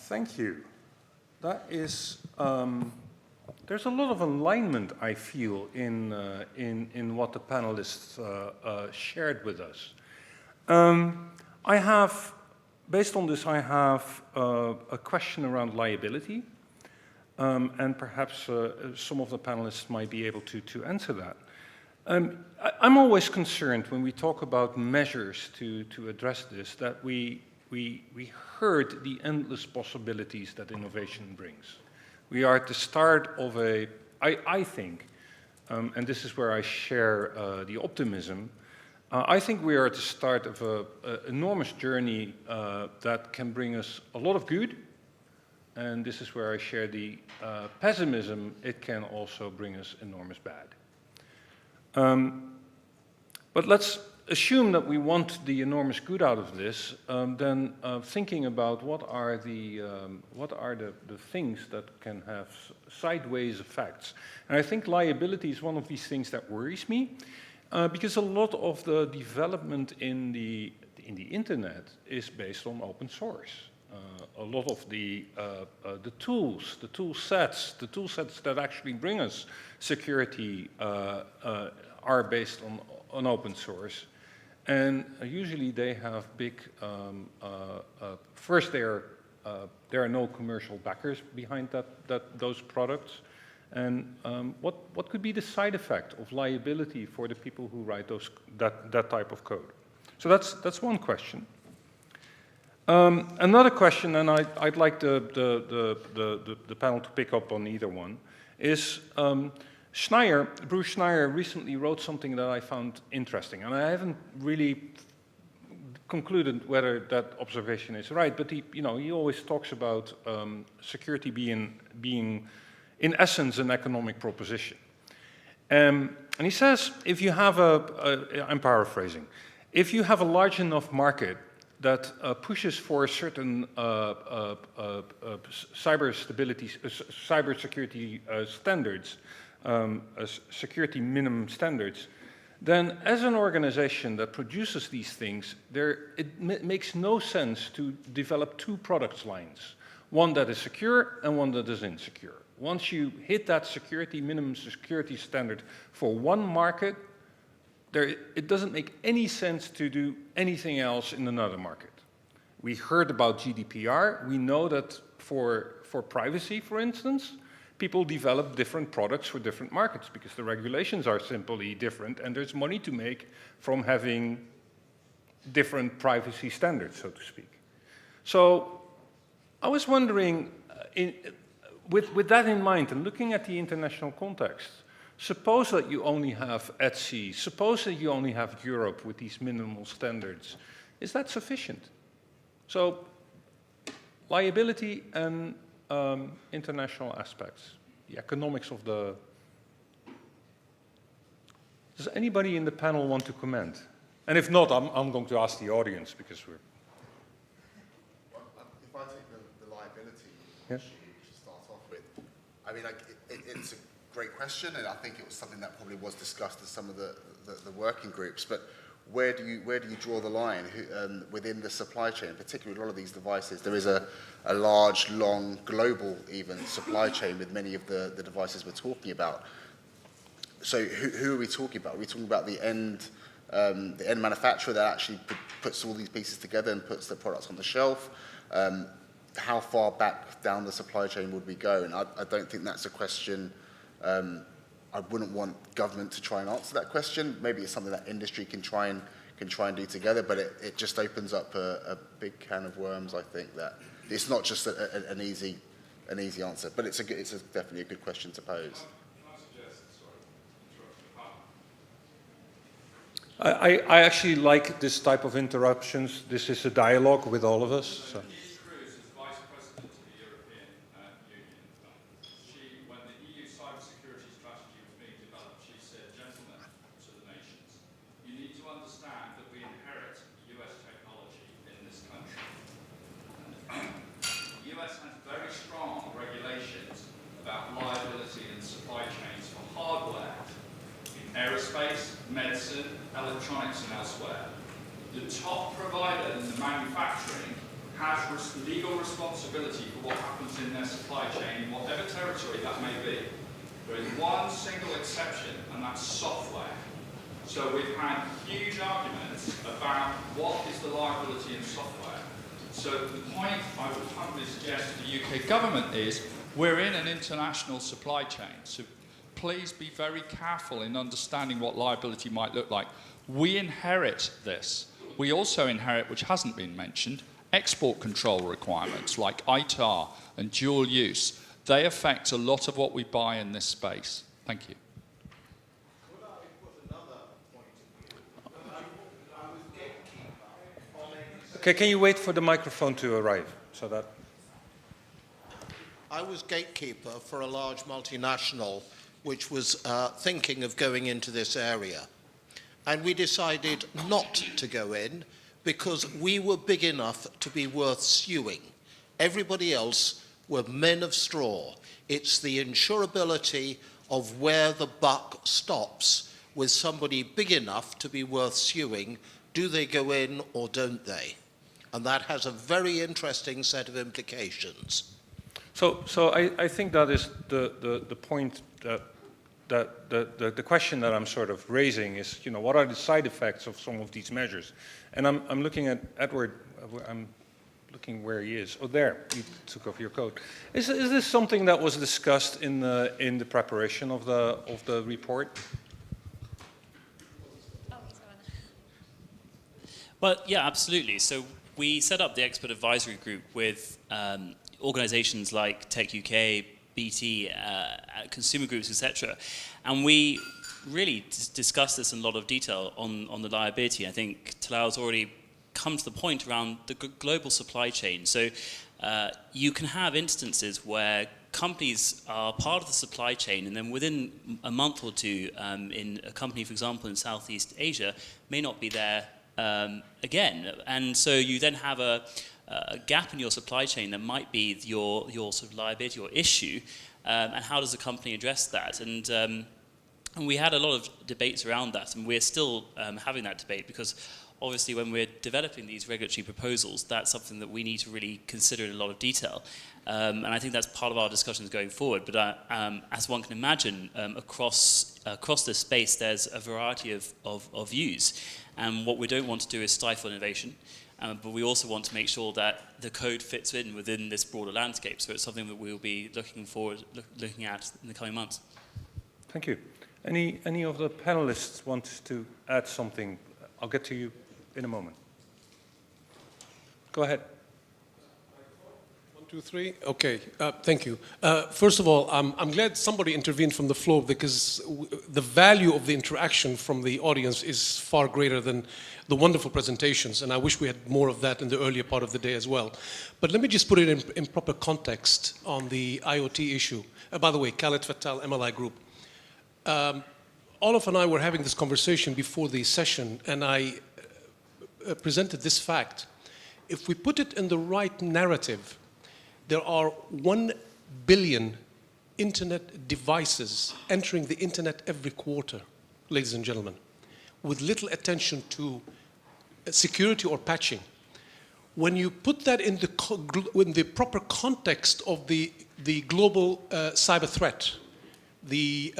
Thank you. That is, there's a lot of alignment, I feel, in what the panelists shared with us. I have, based on this, I have a question around liability, and perhaps some of the panelists might be able to answer that. I'm always concerned when we talk about measures to address this, that we heard the endless possibilities that innovation brings. We are at the start of I think, and this is where I share the optimism, I think we are at the start of an enormous journey that can bring us a lot of good, and this is where I share the pessimism. It can also bring us enormous bad. But let's assume that we want the enormous good out of this, then thinking about what are the things that can have sideways effects. And I think liability is one of these things that worries me, because a lot of the development in the internet is based on open source. A lot of the tool sets that actually bring us security are based on open source. And usually they have big, first there are no commercial backers behind those products. And what could be the side effect of liability for the people who write that type of code? So that's one question. Another question, and I'd like the panel to pick up on either one, is Bruce Schneier recently wrote something that I found interesting, and I haven't really concluded whether that observation is right, but he always talks about security being, in essence, an economic proposition. And he says, if you have I'm paraphrasing, if you have a large enough market that pushes for certain cybersecurity standards, security minimum standards, then as an organization that produces these things, it makes no sense to develop two product lines, one that is secure and one that is insecure. Once you hit that minimum security standard for one market, it doesn't make any sense to do anything else in another market. We heard about GDPR. We know that for privacy, for instance, people develop different products for different markets because the regulations are simply different and there's money to make from having different privacy standards, so to speak. So I was wondering, with that in mind and looking at the international context, suppose that you only have Etsy, suppose that you only have Europe with these minimal standards. Is that sufficient? So, liability and international aspects, the economics of the... Does anybody in the panel want to comment? And if not, I'm going to ask the audience because we're... Well, if I take the liability Yes. issue to start off with, I mean, it's a great question, and I think it was something that probably was discussed in some of the working groups. But where do you draw the line within the supply chain? Particularly, a lot of these devices, there is a large, long, global even supply chain with many of the devices we're talking about. So who are we talking about? Are we talking about the end manufacturer that actually puts all these pieces together and puts the products on the shelf? How far back down the supply chain would we go? And I don't think that's a question. I wouldn't want government to try and answer that question. Maybe it's something that industry can try and do together, but it just opens up a big can of worms. I think that it's not just an easy answer, but it's definitely a good question to pose. I actually like this type of interruptions. This is a dialogue with all of us. So. Vice President of the European Union. When the EU cybersecurity strategy was being developed, she said, gentlemen, to the nations, you need to understand that we inherit US technology in this country. The US has very strong regulations about liability and supply chains for hardware in aerospace, medicine, electronics and elsewhere. The top provider in the manufacturing has legal responsibility for what happens in their supply chain in whatever territory that may be. There is one single exception, and that's software. So we've had huge arguments about what is the liability in software. So the point I would humbly suggest to the UK government is we're in an international supply chain. So please be very careful in understanding what liability might look like. We inherit this. We also inherit, which hasn't been mentioned, export control requirements like ITAR and dual use. They affect a lot of what we buy in this space. Thank you. Okay, can you wait for the microphone to arrive so that... I was gatekeeper for a large multinational which was thinking of going into this area. And we decided not to go in because we were big enough to be worth suing. Everybody else were men of straw. It's the insurability of where the buck stops with somebody big enough to be worth suing. Do they go in or don't they? And that has a very interesting set of implications. So I think that is the point that the question that I'm sort of raising is, what are the side effects of some of these measures? And I'm looking at Edward. I'm looking where he is. Oh, there. You took off your coat. Is this something that was discussed in the preparation of the report? Well, yeah, absolutely. So we set up the expert advisory group with organizations like Tech UK, BT, consumer groups, etc. And we really discussed this in a lot of detail on the liability. I think Talal's already come to the point around the global supply chain. So you can have instances where companies are part of the supply chain, and then within a month or two, in a company, for example, in Southeast Asia, may not be there again. And so you then have a gap in your supply chain that might be your sort of liability or issue, and how does the company address that? And we had a lot of debates around that, and we're still having that debate, because obviously when we're developing these regulatory proposals, that's something that we need to really consider in a lot of detail. And I think that's part of our discussions going forward. But as one can imagine, across this space, there's a variety of views. And what we don't want to do is stifle innovation. But we also want to make sure that the code fits in within this broader landscape. So it's something that we'll be looking at in the coming months. Thank you. Any of the panelists want to add something? I'll get to you in a moment. Go ahead. 1, 2, 3. Okay. Thank you. First of all, I'm glad somebody intervened from the floor, because the value of the interaction from the audience is far greater than the wonderful presentations, and I wish we had more of that in the earlier part of the day as well. But let me just put it in proper context on the IoT issue. By the way, Khaled Fattal, MLI Group. Olaf and I were having this conversation before the session, and I presented this fact. If we put it in the right narrative, there are 1 billion internet devices entering the internet every quarter, ladies and gentlemen, with little attention to security or patching. When you put that in the proper context of the global cyber threat, the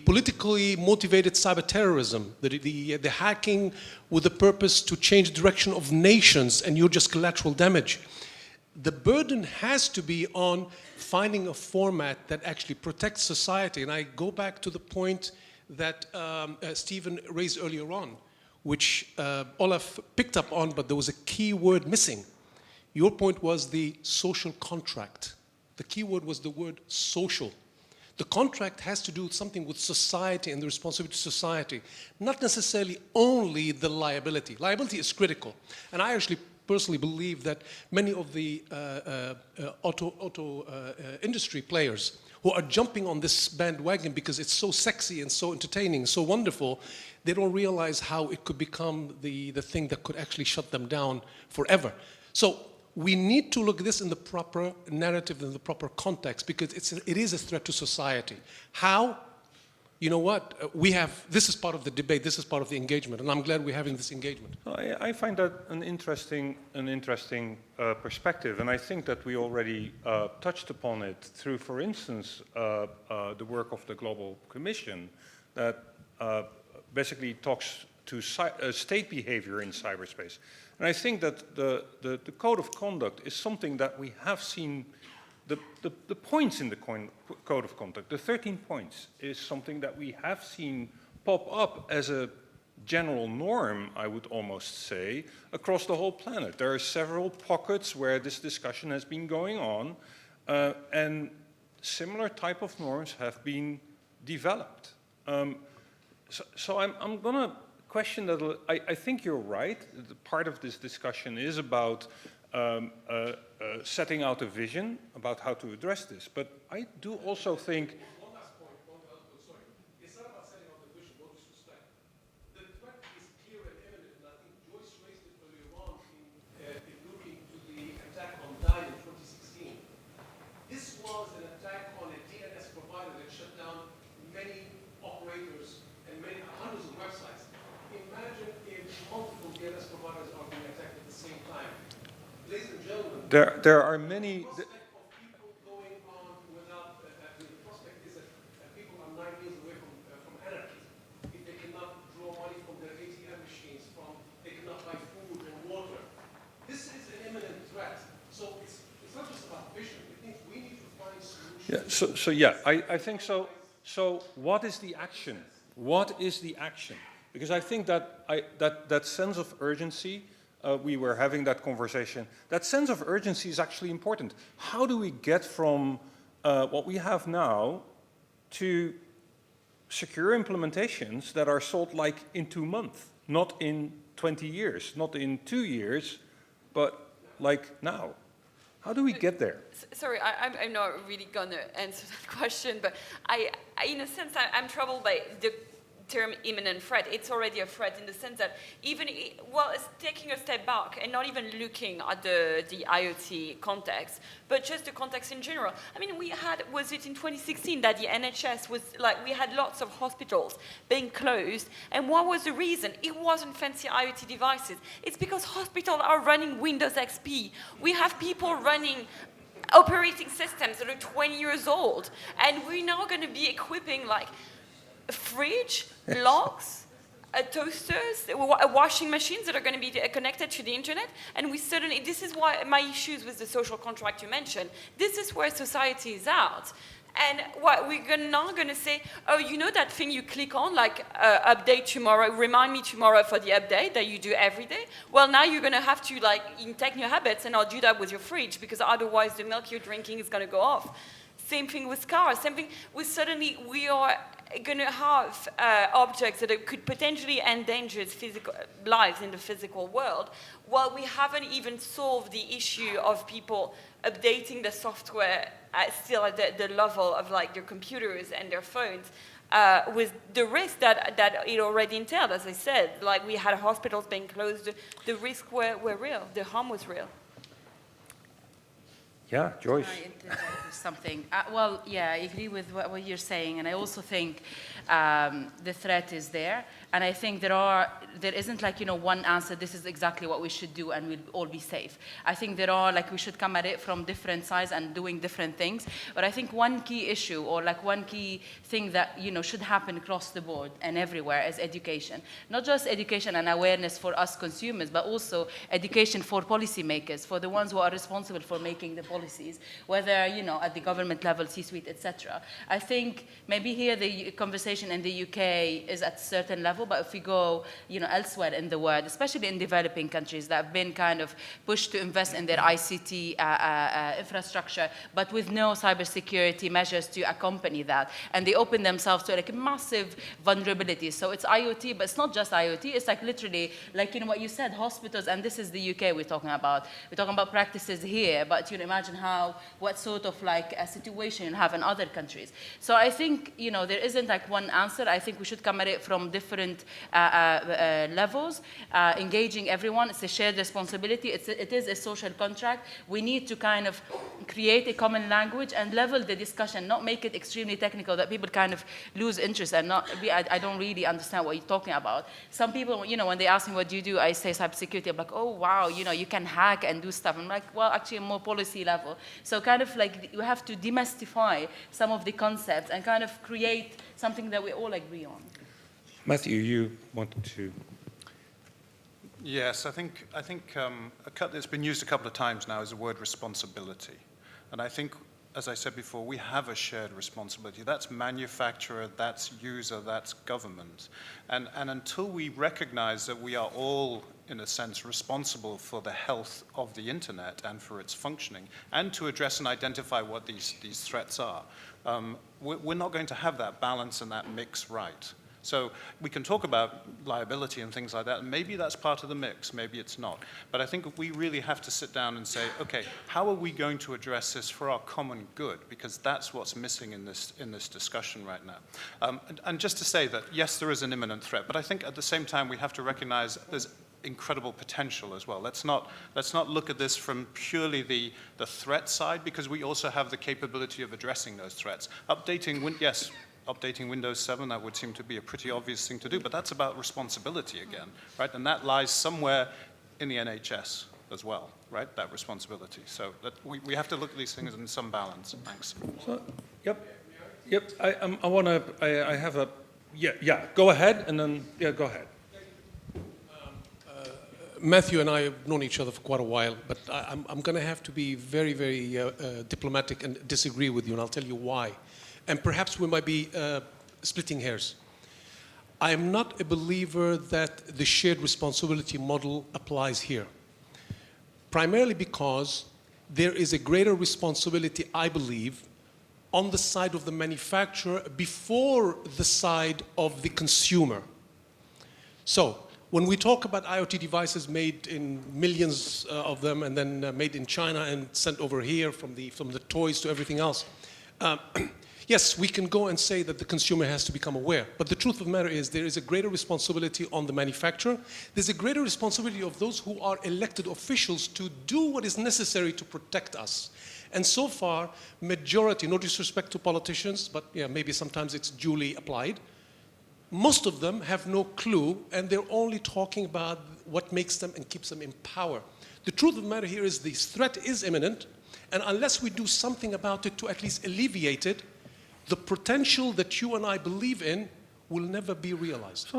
politically motivated cyber terrorism, the hacking with the purpose to change the direction of nations, and you're just collateral damage, the burden has to be on finding a format that actually protects society. And I go back to the point that Stephen raised earlier on, which Olaf picked up on, but there was a key word missing. Your point was the social contract. The key word was the word social. The contract has to do something with society and the responsibility to society, not necessarily only the liability. Liability is critical. And I actually personally believe that many of the auto industry players who are jumping on this bandwagon because it's so sexy and so entertaining, so wonderful, they don't realize how it could become the thing that could actually shut them down forever. So we need to look at this in the proper narrative, in the proper context, because it is a threat to society. How? You know what? This is part of the debate, this is part of the engagement, and I'm glad we're having this engagement. I find that an interesting perspective, and I think that we already touched upon it through, for instance, the work of the Global Commission that basically talks to state behavior in cyberspace. And I think that the code of conduct is something that we have seen. The points in the code of conduct, the 13 points, is something that we have seen pop up as a general norm, I would almost say, across the whole planet. There are several pockets where this discussion has been going on, and similar type of norms have been developed. So I'm going to question that. I think you're right. Part of this discussion is about setting out a vision about how to address this. But I do also think... One last point, sorry. It's not about setting out the vision, no disrespect. The threat is clear and imminent, and I think Joyce raised it earlier on in looking to the attack on Dyn in 2016. This was an attack on a DNS provider that shut down many operators and hundreds of websites. Imagine if multiple DNS providers are being attacked at the same time. Ladies and gentlemen, there are many... The prospect of people going on without, the prospect is that people are 9 years away from anarchy. If they cannot draw money from their ATM machines, they cannot buy food or water. This is an imminent threat. So it's not just about vision. It means we need to find solutions. I think so. So what is the action? What is the action? Because I think that that sense of urgency, we were having that conversation, that sense of urgency is actually important. How do we get from what we have now to secure implementations that are sold like in 2 months, not in 20 years, not in 2 years, but like now. How do we get there? Sorry, I'm not really going to answer that question, but in a sense, I'm troubled by the term imminent threat. It's already a threat in the sense that even, well, it's taking a step back and not even looking at the IoT context, but just the context in general. I mean, was it in 2016 that the NHS was like, we had lots of hospitals being closed, and what was the reason? It wasn't fancy IoT devices. It's because hospitals are running Windows XP. We have people running operating systems that are 20 years old, and we're now going to be equipping like a fridge, locks, toasters, washing machines that are going to be connected to the internet, and this is why my issues with the social contract you mentioned, this is where society is out. And what we're now going to say, oh, you know that thing you click on, like update tomorrow, remind me tomorrow for the update that you do every day? Well, now you're going to have to like take new habits and not do that with your fridge, because otherwise the milk you're drinking is going to go off. Same thing with cars, same thing with suddenly we are going to have objects that could potentially endanger physical lives in the physical world, while we haven't even solved the issue of people updating the software still at the level of like their computers and their phones, with the risk that it already entailed. As I said, like we had hospitals being closed, the risks were real, the harm was real. Yeah, Joyce. Can I interject with something? Well, yeah, I agree with what you're saying, and I also think the threat is there. And I think there isn't like, one answer, this is exactly what we should do and we'll all be safe. I think we should come at it from different sides and doing different things. But I think one key issue or like one key thing that, should happen across the board and everywhere is education. Not just education and awareness for us consumers, but also education for policymakers, for the ones who are responsible for making the policies, whether, at the government level, C-suite, etc. I think maybe here the conversation in the UK is at a certain level, but if we go, elsewhere in the world, especially in developing countries that have been kind of pushed to invest in their ICT infrastructure, but with no cybersecurity measures to accompany that, and they open themselves to like massive vulnerabilities. So it's IoT, but it's not just IoT. It's like literally, like what you said, hospitals, and this is the UK we're talking about. We're talking about practices here, but imagine what sort of like a situation you have in other countries. So I think there isn't like one answer. I think we should come at it from different levels, engaging everyone. It's a shared responsibility. It is a social contract. We need to kind of create a common language and level the discussion, not make it extremely technical that people kind of lose interest and I don't really understand what you're talking about. Some people, when they ask me what do you do, I say cybersecurity. I'm like, oh wow, you can hack and do stuff. I'm like, well, actually more policy level. So kind of like you have to demystify some of the concepts and kind of create something that we all agree on. Matthew, you wanted to... Yes, I think it's been used a couple of times now is the word responsibility. And I think, as I said before, we have a shared responsibility. That's manufacturer, that's user, that's government. And until we recognize that we are all, in a sense, responsible for the health of the internet and for its functioning, and to address and identify what these threats are, we're not going to have that balance and that mix right. So we can talk about liability and things like that, and maybe that's part of the mix, maybe it's not. But I think we really have to sit down and say, okay, how are we going to address this for our common good? Because that's what's missing in this discussion right now. And just to say that, yes, there is an imminent threat, but I think at the same time we have to recognize there's incredible potential as well. Let's not look at this from purely the threat side, because we also have the capability of addressing those threats. Updating Windows 7, that would seem to be a pretty obvious thing to do, but that's about responsibility again, right? And that lies somewhere in the NHS as well, right? That responsibility. So we have to look at these things in some balance. Thanks. So, yep. I have a, go ahead, and then, go ahead. Matthew and I have known each other for quite a while, but I'm going to have to be very, very diplomatic and disagree with you, and I'll tell you why. And perhaps we might be splitting hairs. I am not a believer that the shared responsibility model applies here. Primarily because there is a greater responsibility, I believe, on the side of the manufacturer before the side of the consumer. So, When we talk about IoT devices made in millions of them and then made in China and sent over here from the toys to everything else, yes, we can go and say that the consumer has to become aware. But the truth of the matter is there is a greater responsibility on the manufacturer. There's a greater responsibility of those who are elected officials to do what is necessary to protect us. And so far, majority, no disrespect to politicians, but yeah, maybe sometimes it's duly applied, most of them have no clue, and they're only talking about what makes them and keeps them in power. The truth of the matter here is this threat is imminent, and unless we do something about it to at least alleviate it, the potential that you and I believe in will never be realized. So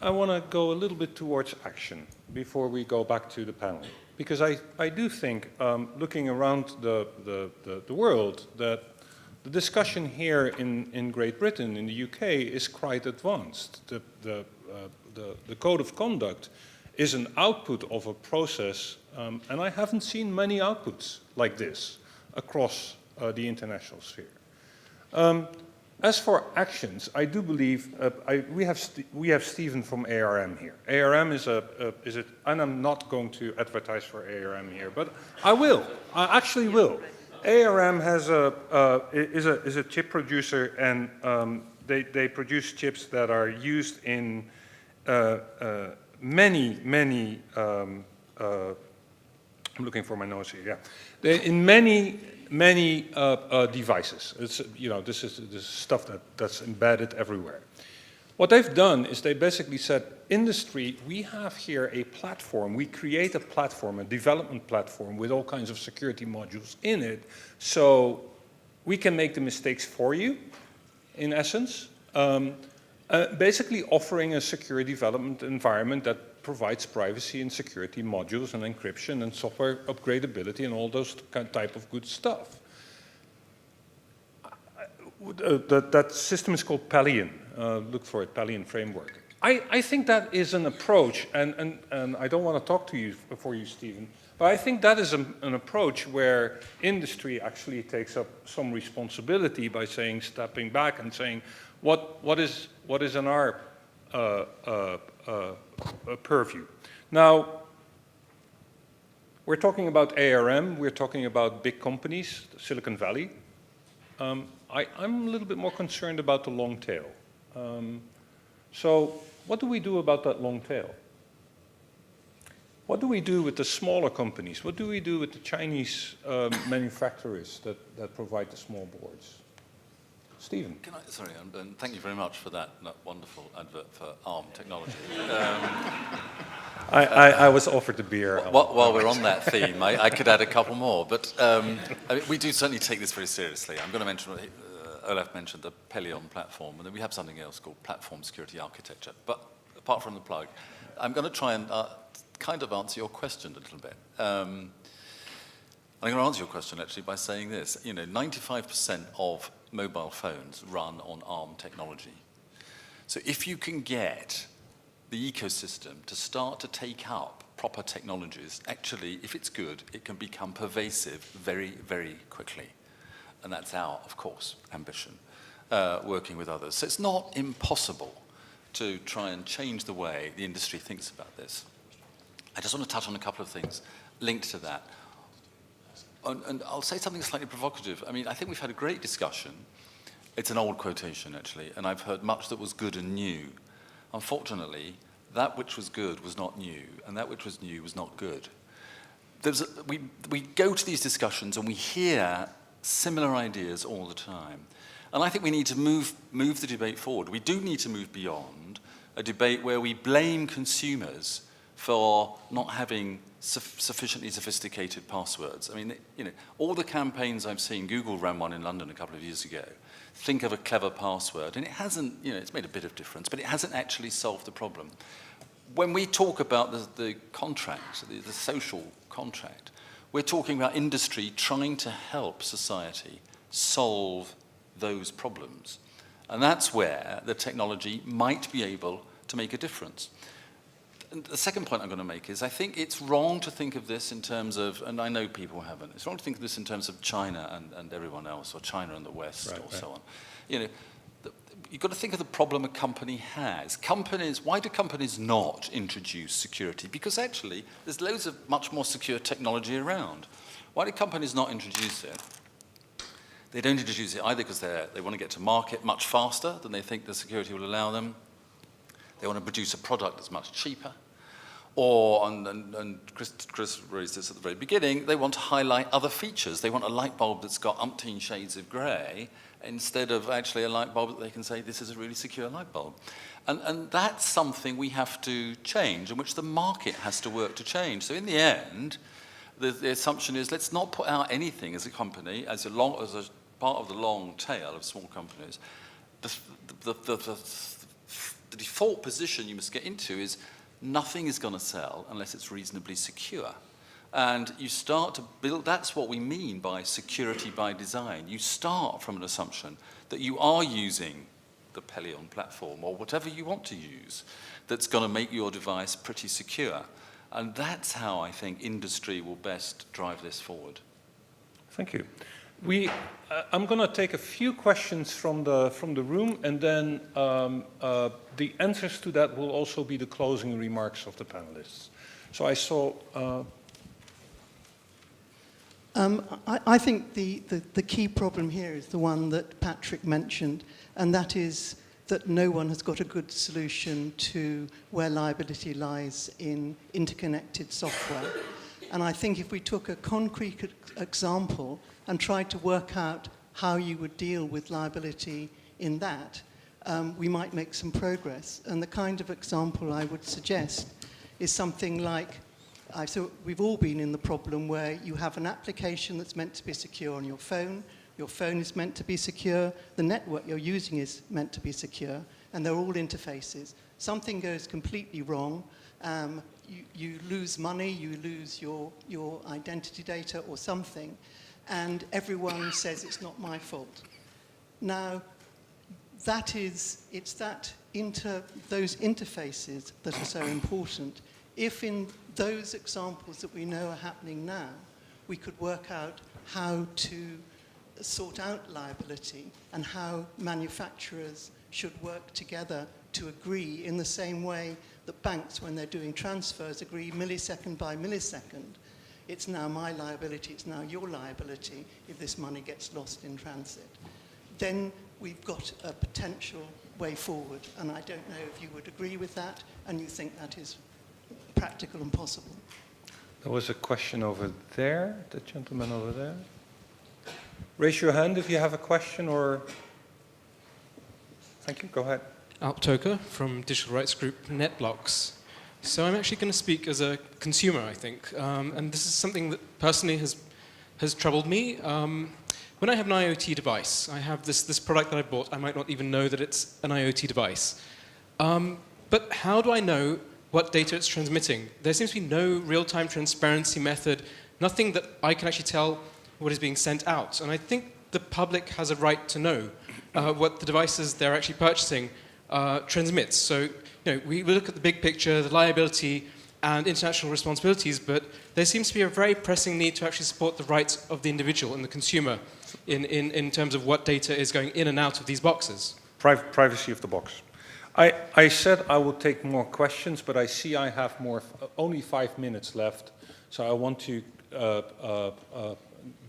I want to go a little bit towards action before we go back to the panel. Because I do think, looking around the world, that the discussion here in Great Britain, in the UK, is quite advanced. The code of conduct is an output of a process, and I haven't seen many outputs like this across the international sphere. As for actions, I do believe we have Stephen from ARM here. ARM is and I'm not going to advertise for ARM here, but I will. I actually will. ARM is a chip producer, and they produce chips that are used in many. I'm looking for my notes here. Yeah, in many devices. It's, you know, this is stuff that's embedded everywhere. What they've done is they basically said, industry, we have here a platform. We create a platform, a development platform with all kinds of security modules in it, so we can make the mistakes for you, in essence. Basically offering a secure development environment that provides privacy and security modules and encryption and software upgradability and all those type of good stuff. That system is called Pelion. Look for it, Pelion framework. I think that is an approach, and I don't want to talk to you for you, Stephen, but I think that is an approach where industry actually takes up some responsibility by saying, stepping back and saying, what is in our purview. Now, we're talking about ARM, we're talking about big companies, Silicon Valley. I'm a little bit more concerned about the long tail. So what do we do about that long tail? What do we do with the smaller companies? What do we do with the Chinese manufacturers that provide the small boards? Stephen. Sorry, and thank you very much for that wonderful advert for ARM technology. I was offered the beer. While we're on that theme, I could add a couple more, but I mean, we do certainly take this very seriously. I'm going to mention, Olaf mentioned the Pelion platform, and then we have something else called Platform Security Architecture. But apart from the plug, I'm going to try and kind of answer your question a little bit. I'm going to answer your question actually by saying this. You know, 95% of mobile phones run on ARM technology. So if you can get the ecosystem to start to take up proper technologies, actually, if it's good, it can become pervasive very, very quickly. And that's our, of course, ambition, working with others. So it's not impossible to try and change the way the industry thinks about this. I just want to touch on a couple of things linked to that. And I'll say something slightly provocative. I mean, I think we've had a great discussion. It's an old quotation, actually, and I've heard much that was good and new. Unfortunately, that which was good was not new, and that which was new was not good. We go to these discussions and we hear similar ideas all the time. And I think we need to move the debate forward. We do need to move beyond a debate where we blame consumers for not having sufficiently sophisticated passwords. I mean, you know, all the campaigns I've seen, Google ran one in London a couple of years ago, think of a clever password, and it hasn't, you know, it's made a bit of difference, but it hasn't actually solved the problem. When we talk about the contract, the social contract, we're talking about industry trying to help society solve those problems. And that's where the technology might be able to make a difference. And the second point I'm going to make is I think it's wrong to think of this in terms of, and I know people haven't, it's wrong to think of this in terms of China and everyone else, or China and the West, so on. You know, you've got to think of the problem a company has. Why do companies not introduce security? Because actually, there's loads of much more secure technology around. Why do companies not introduce it? They don't introduce it either because they want to get to market much faster than they think the security will allow them. They want to produce a product that's much cheaper. Or, and Chris raised this at the very beginning, they want to highlight other features. They want a light bulb that's got umpteen shades of grey instead of actually a light bulb that they can say, this is a really secure light bulb. And that's something we have to change, and which the market has to work to change. So in the end, the assumption is let's not put out anything as a company, as a part of the long tail of small companies. The default position you must get into is nothing is going to sell unless it's reasonably secure. And you start to build, that's what we mean by security by design. You start from an assumption that you are using the Pelion platform or whatever you want to use that's going to make your device pretty secure. And that's how I think industry will best drive this forward. Thank you. I'm going to take a few questions from the room, and then the answers to that will also be the closing remarks of the panelists. So I saw. I think the key problem here is the one that Patrick mentioned, and that is that no one has got a good solution to where liability lies in interconnected software. And I think if we took a concrete example and tried to work out how you would deal with liability in that, we might make some progress. And the kind of example I would suggest is something like, so we've all been in the problem where you have an application that's meant to be secure on your phone is meant to be secure, the network you're using is meant to be secure, and they're all interfaces. Something goes completely wrong, you lose money, you lose your identity data or something, and everyone says it's not my fault. Now, those interfaces that are so important. If in those examples that we know are happening now, we could work out how to sort out liability and how manufacturers should work together to agree in the same way that banks, when they're doing transfers, agree millisecond by millisecond. It's now my liability, it's now your liability if this money gets lost in transit. Then we've got a potential way forward, and I don't know if you would agree with that and you think that is practical and possible. There was a question over there, the gentleman over there. Raise your hand if you have a question or... Thank you, go ahead. Alp Toker from digital rights group NetBlocks. So I'm actually going to speak as a consumer, I think, and this is something that personally has troubled me. When I have an IoT device, I have this product that I bought, I might not even know that it's an IoT device. But how do I know what data it's transmitting? There seems to be no real-time transparency method, nothing that I can actually tell what is being sent out. And I think the public has a right to know what the devices they're actually purchasing transmits. So, we look at the big picture, the liability and international responsibilities, but there seems to be a very pressing need to actually support the rights of the individual and the consumer in terms of what data is going in and out of these boxes. Privacy of the box. I said I would take more questions, but I see I have only 5 minutes left, so I want to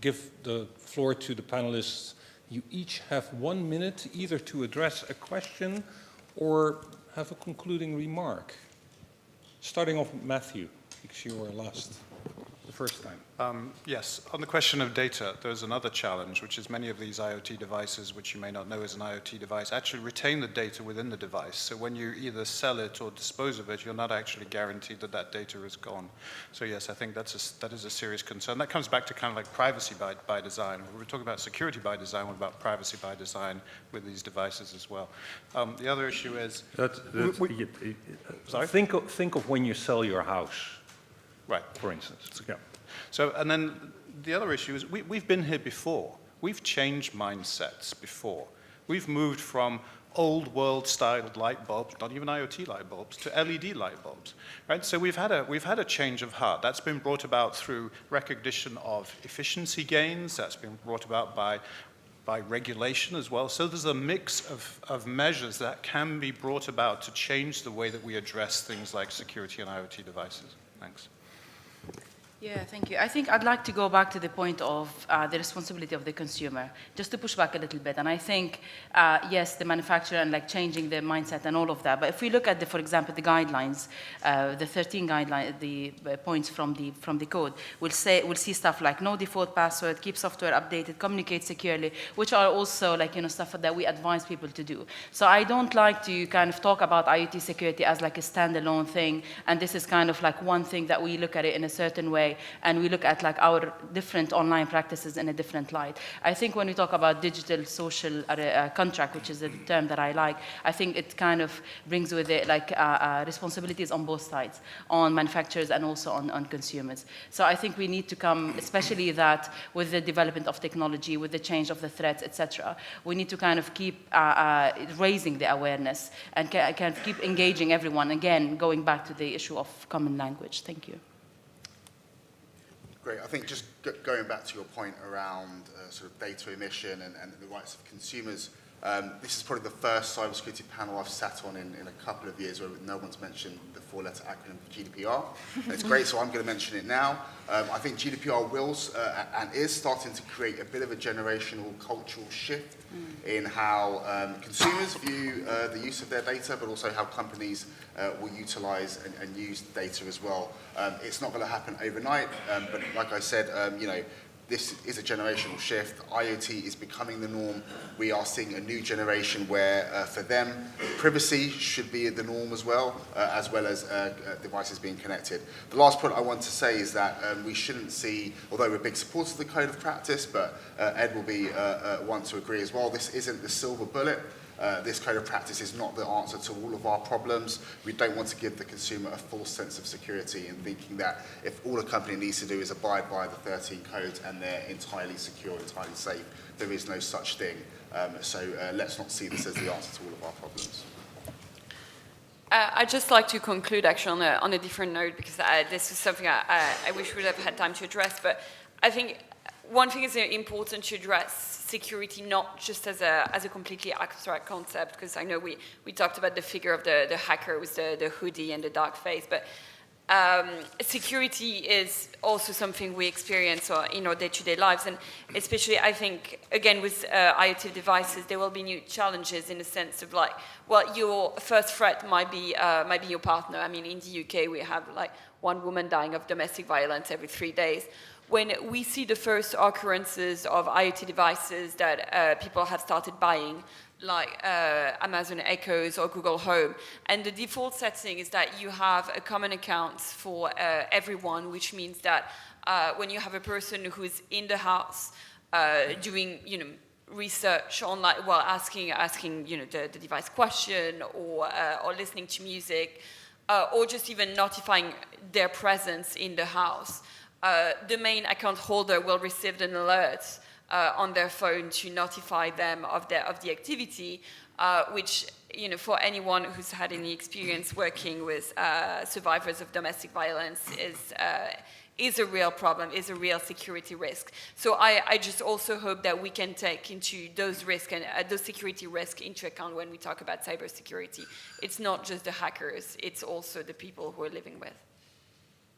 give the floor to the panelists. You each have 1 minute either to address a question or have a concluding remark. Starting off with Matthew, because you were last the first time. Yes, on the question of data, there's another challenge, which is many of these IoT devices, which you may not know is an IoT device, actually retain the data within the device. So when you either sell it or dispose of it, you're not actually guaranteed that that data is gone. So yes, I think that is a serious concern. That comes back to kind of like privacy by design. We're talking about security by design, what about privacy by design with these devices as well? The other issue is... Sorry? Think of when you sell your house. Right. For instance. Yeah. So, and then the other issue is we've been here before. We've changed mindsets before. We've moved from old world styled light bulbs, not even IoT light bulbs, to LED light bulbs, right? So we've had a change of heart. That's been brought about through recognition of efficiency gains. That's been brought about by by regulation as well. So there's a mix of measures that can be brought about to change the way that we address things like security and IoT devices. Thanks. Yeah, thank you. I think I'd like to go back to the point of the responsibility of the consumer, just to push back a little bit. And I think, yes, the manufacturer and like changing the mindset and all of that. But if we look at, for example, the guidelines, the 13 guidelines, the points from the code, we'll see stuff like no default password, keep software updated, communicate securely, which are also like, stuff that we advise people to do. So I don't like to kind of talk about IoT security as like a standalone thing. And this is kind of like one thing that we look at it in a certain way, and we look at like our different online practices in a different light. I think when we talk about digital social contract, which is a term that I like, I think it kind of brings with it like responsibilities on both sides, on manufacturers and also on consumers. So I think we need to come, especially that with the development of technology, with the change of the threats, etc., we need to kind of keep raising the awareness and kind of keep engaging everyone, again, going back to the issue of common language. Thank you. Great. I think just going back to your point around sort of data emission and the rights of consumers, this is probably the first cybersecurity panel I've sat on in a couple of years where no one's mentioned the four-letter acronym GDPR. It's great, so I'm going to mention it now. I think GDPR wills and is starting to create a bit of a generational cultural shift in how consumers view the use of their data, but also how companies will utilize and use data as well. It's not going to happen overnight, but like I said, this is a generational shift. IoT is becoming the norm. We are seeing a new generation where, for them, privacy should be the norm as well as devices being connected. The last point I want to say is that we shouldn't see, although we're big supporters of the code of practice, but Ed will be one to agree as well, this isn't the silver bullet. This code of practice is not the answer to all of our problems. We don't want to give the consumer a false sense of security in thinking that if all a company needs to do is abide by the 13 codes and they're entirely secure, entirely safe, there is no such thing. So let's not see this as the answer to all of our problems. I'd just like to conclude actually on a different note, because this is something I wish we would have had time to address. But I think one thing is important to address security not just as a completely abstract concept, because I know we talked about the figure of the hacker with the hoodie and the dark face, but security is also something we experience in our day-to-day lives, and especially I think, again, with IoT devices, there will be new challenges in the sense of like, well, your first threat might be your partner. I mean, in the UK, we have like one woman dying of domestic violence every 3 days. When we see the first occurrences of IoT devices that people have started buying, like Amazon Echoes or Google Home, and the default setting is that you have a common account for everyone, which means that when you have a person who's in the house doing, research on, like, well, asking the device question or listening to music, or just even notifying their presence in the house, the main account holder will receive an alert on their phone to notify them of the activity, which, for anyone who's had any experience working with survivors of domestic violence is a real problem, is a real security risk. So I just also hope that we can take into those risks and those security risks into account when we talk about cybersecurity. It's not just the hackers, it's also the people who are living with.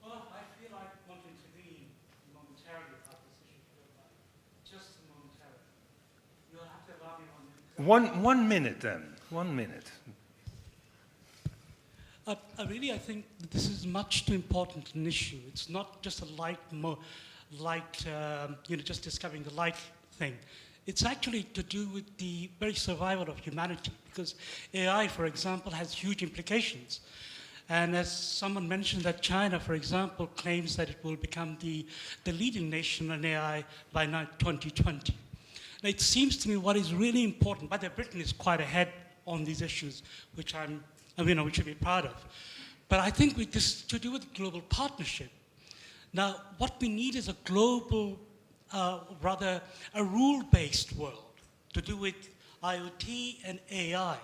Well, I feel like want to intervene momentarily about this issue, just momentarily. You'll have to allow me 1 minute then, 1 minute. I think that this is much too important an issue. It's not just a just discovering the light thing. It's actually to do with the very survival of humanity, because AI, for example, has huge implications. And as someone mentioned, that China, for example, claims that it will become the leading nation in AI by 2020. Now, it seems to me what is really important, but Britain is quite ahead on these issues, which we should be proud of. But I think this is to do with global partnership. Now, what we need is a global, rather a rule-based world to do with IoT and AI.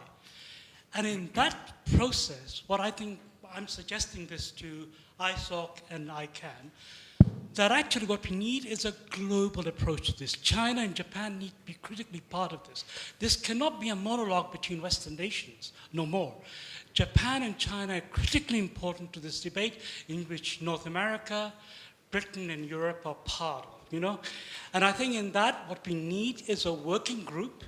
And in that process, what I think, I'm suggesting this to ISOC and ICANN, that actually what we need is a global approach to this. China and Japan need to be critically part of this. This cannot be a monologue between Western nations, no more. Japan and China are critically important to this debate in which North America, Britain and Europe are part of, you know? And I think in that, what we need is a working group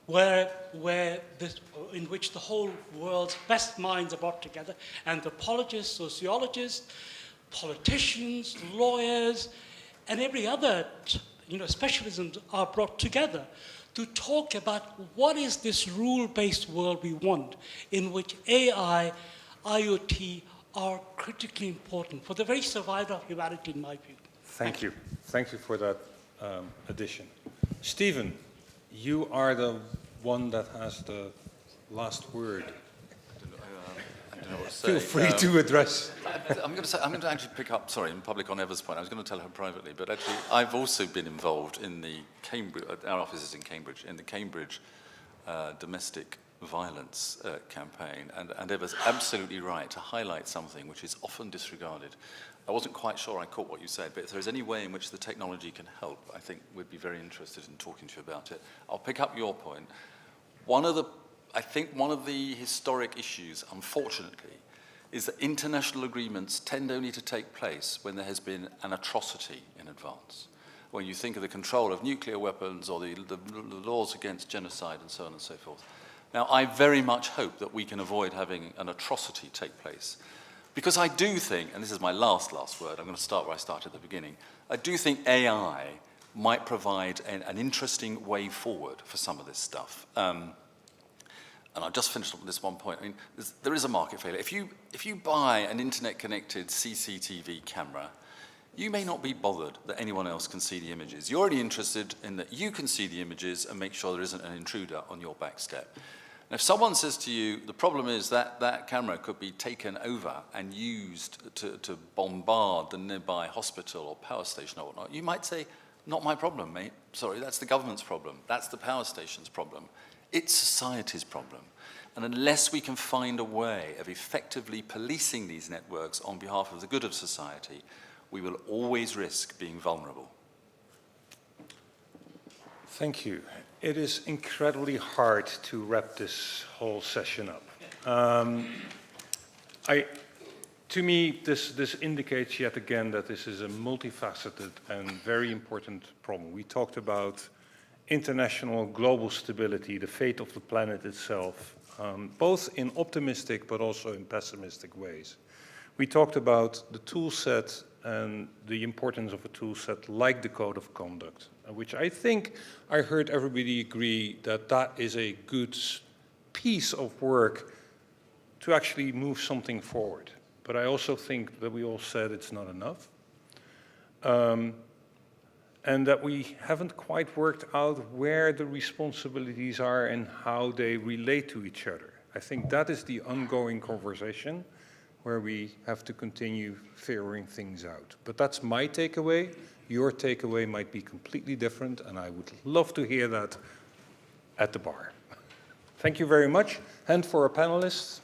in which the whole world's best minds are brought together, anthropologists, sociologists, politicians, lawyers, and every other specialisms are brought together to talk about what is this rule-based world we want, in which AI, IoT are critically important for the very survival of humanity, in my view. Thank you. Thank you for that addition. Stephen, you are the one that has the last word. I don't know what to say. Feel free to address. I'm going to actually pick up, sorry, in public on Eva's point. I was going to tell her privately, but actually I've also been involved in the Cambridge, our office is in Cambridge, in the Cambridge domestic violence campaign. And Eva's absolutely right to highlight something which is often disregarded. I wasn't quite sure I caught what you said, but if there's any way in which the technology can help, I think we'd be very interested in talking to you about it. I'll pick up your point. I think one of the historic issues, unfortunately, is that international agreements tend only to take place when there has been an atrocity in advance. When you think of the control of nuclear weapons or the laws against genocide and so on and so forth. Now, I very much hope that we can avoid having an atrocity take place. Because I do think, and this is my last word, I'm going to start where I started at the beginning, I do think AI might provide an interesting way forward for some of this stuff. And I'll just finish up with this one point. I mean, there is a market failure. If you buy an internet-connected CCTV camera, you may not be bothered that anyone else can see the images. You're only interested in that you can see the images and make sure there isn't an intruder on your back step. And if someone says to you, the problem is that that camera could be taken over and used to bombard the nearby hospital or power station or whatnot, you might say, not my problem, mate. Sorry, that's the government's problem. That's the power station's problem. It's society's problem. And unless we can find a way of effectively policing these networks on behalf of the good of society, we will always risk being vulnerable. Thank you. It is incredibly hard to wrap this whole session up. To me, this indicates yet again that this is a multifaceted and very important problem. We talked about international global stability, the fate of the planet itself, both in optimistic but also in pessimistic ways. We talked about the tool set and the importance of a tool set like the Code of Conduct, which I think I heard everybody agree that that is a good piece of work to actually move something forward. But I also think that we all said it's not enough. And that we haven't quite worked out where the responsibilities are and how they relate to each other. I think that is the ongoing conversation where we have to continue figuring things out. But that's my takeaway. Your takeaway might be completely different, and I would love to hear that at the bar. Thank you very much. And for our panelists,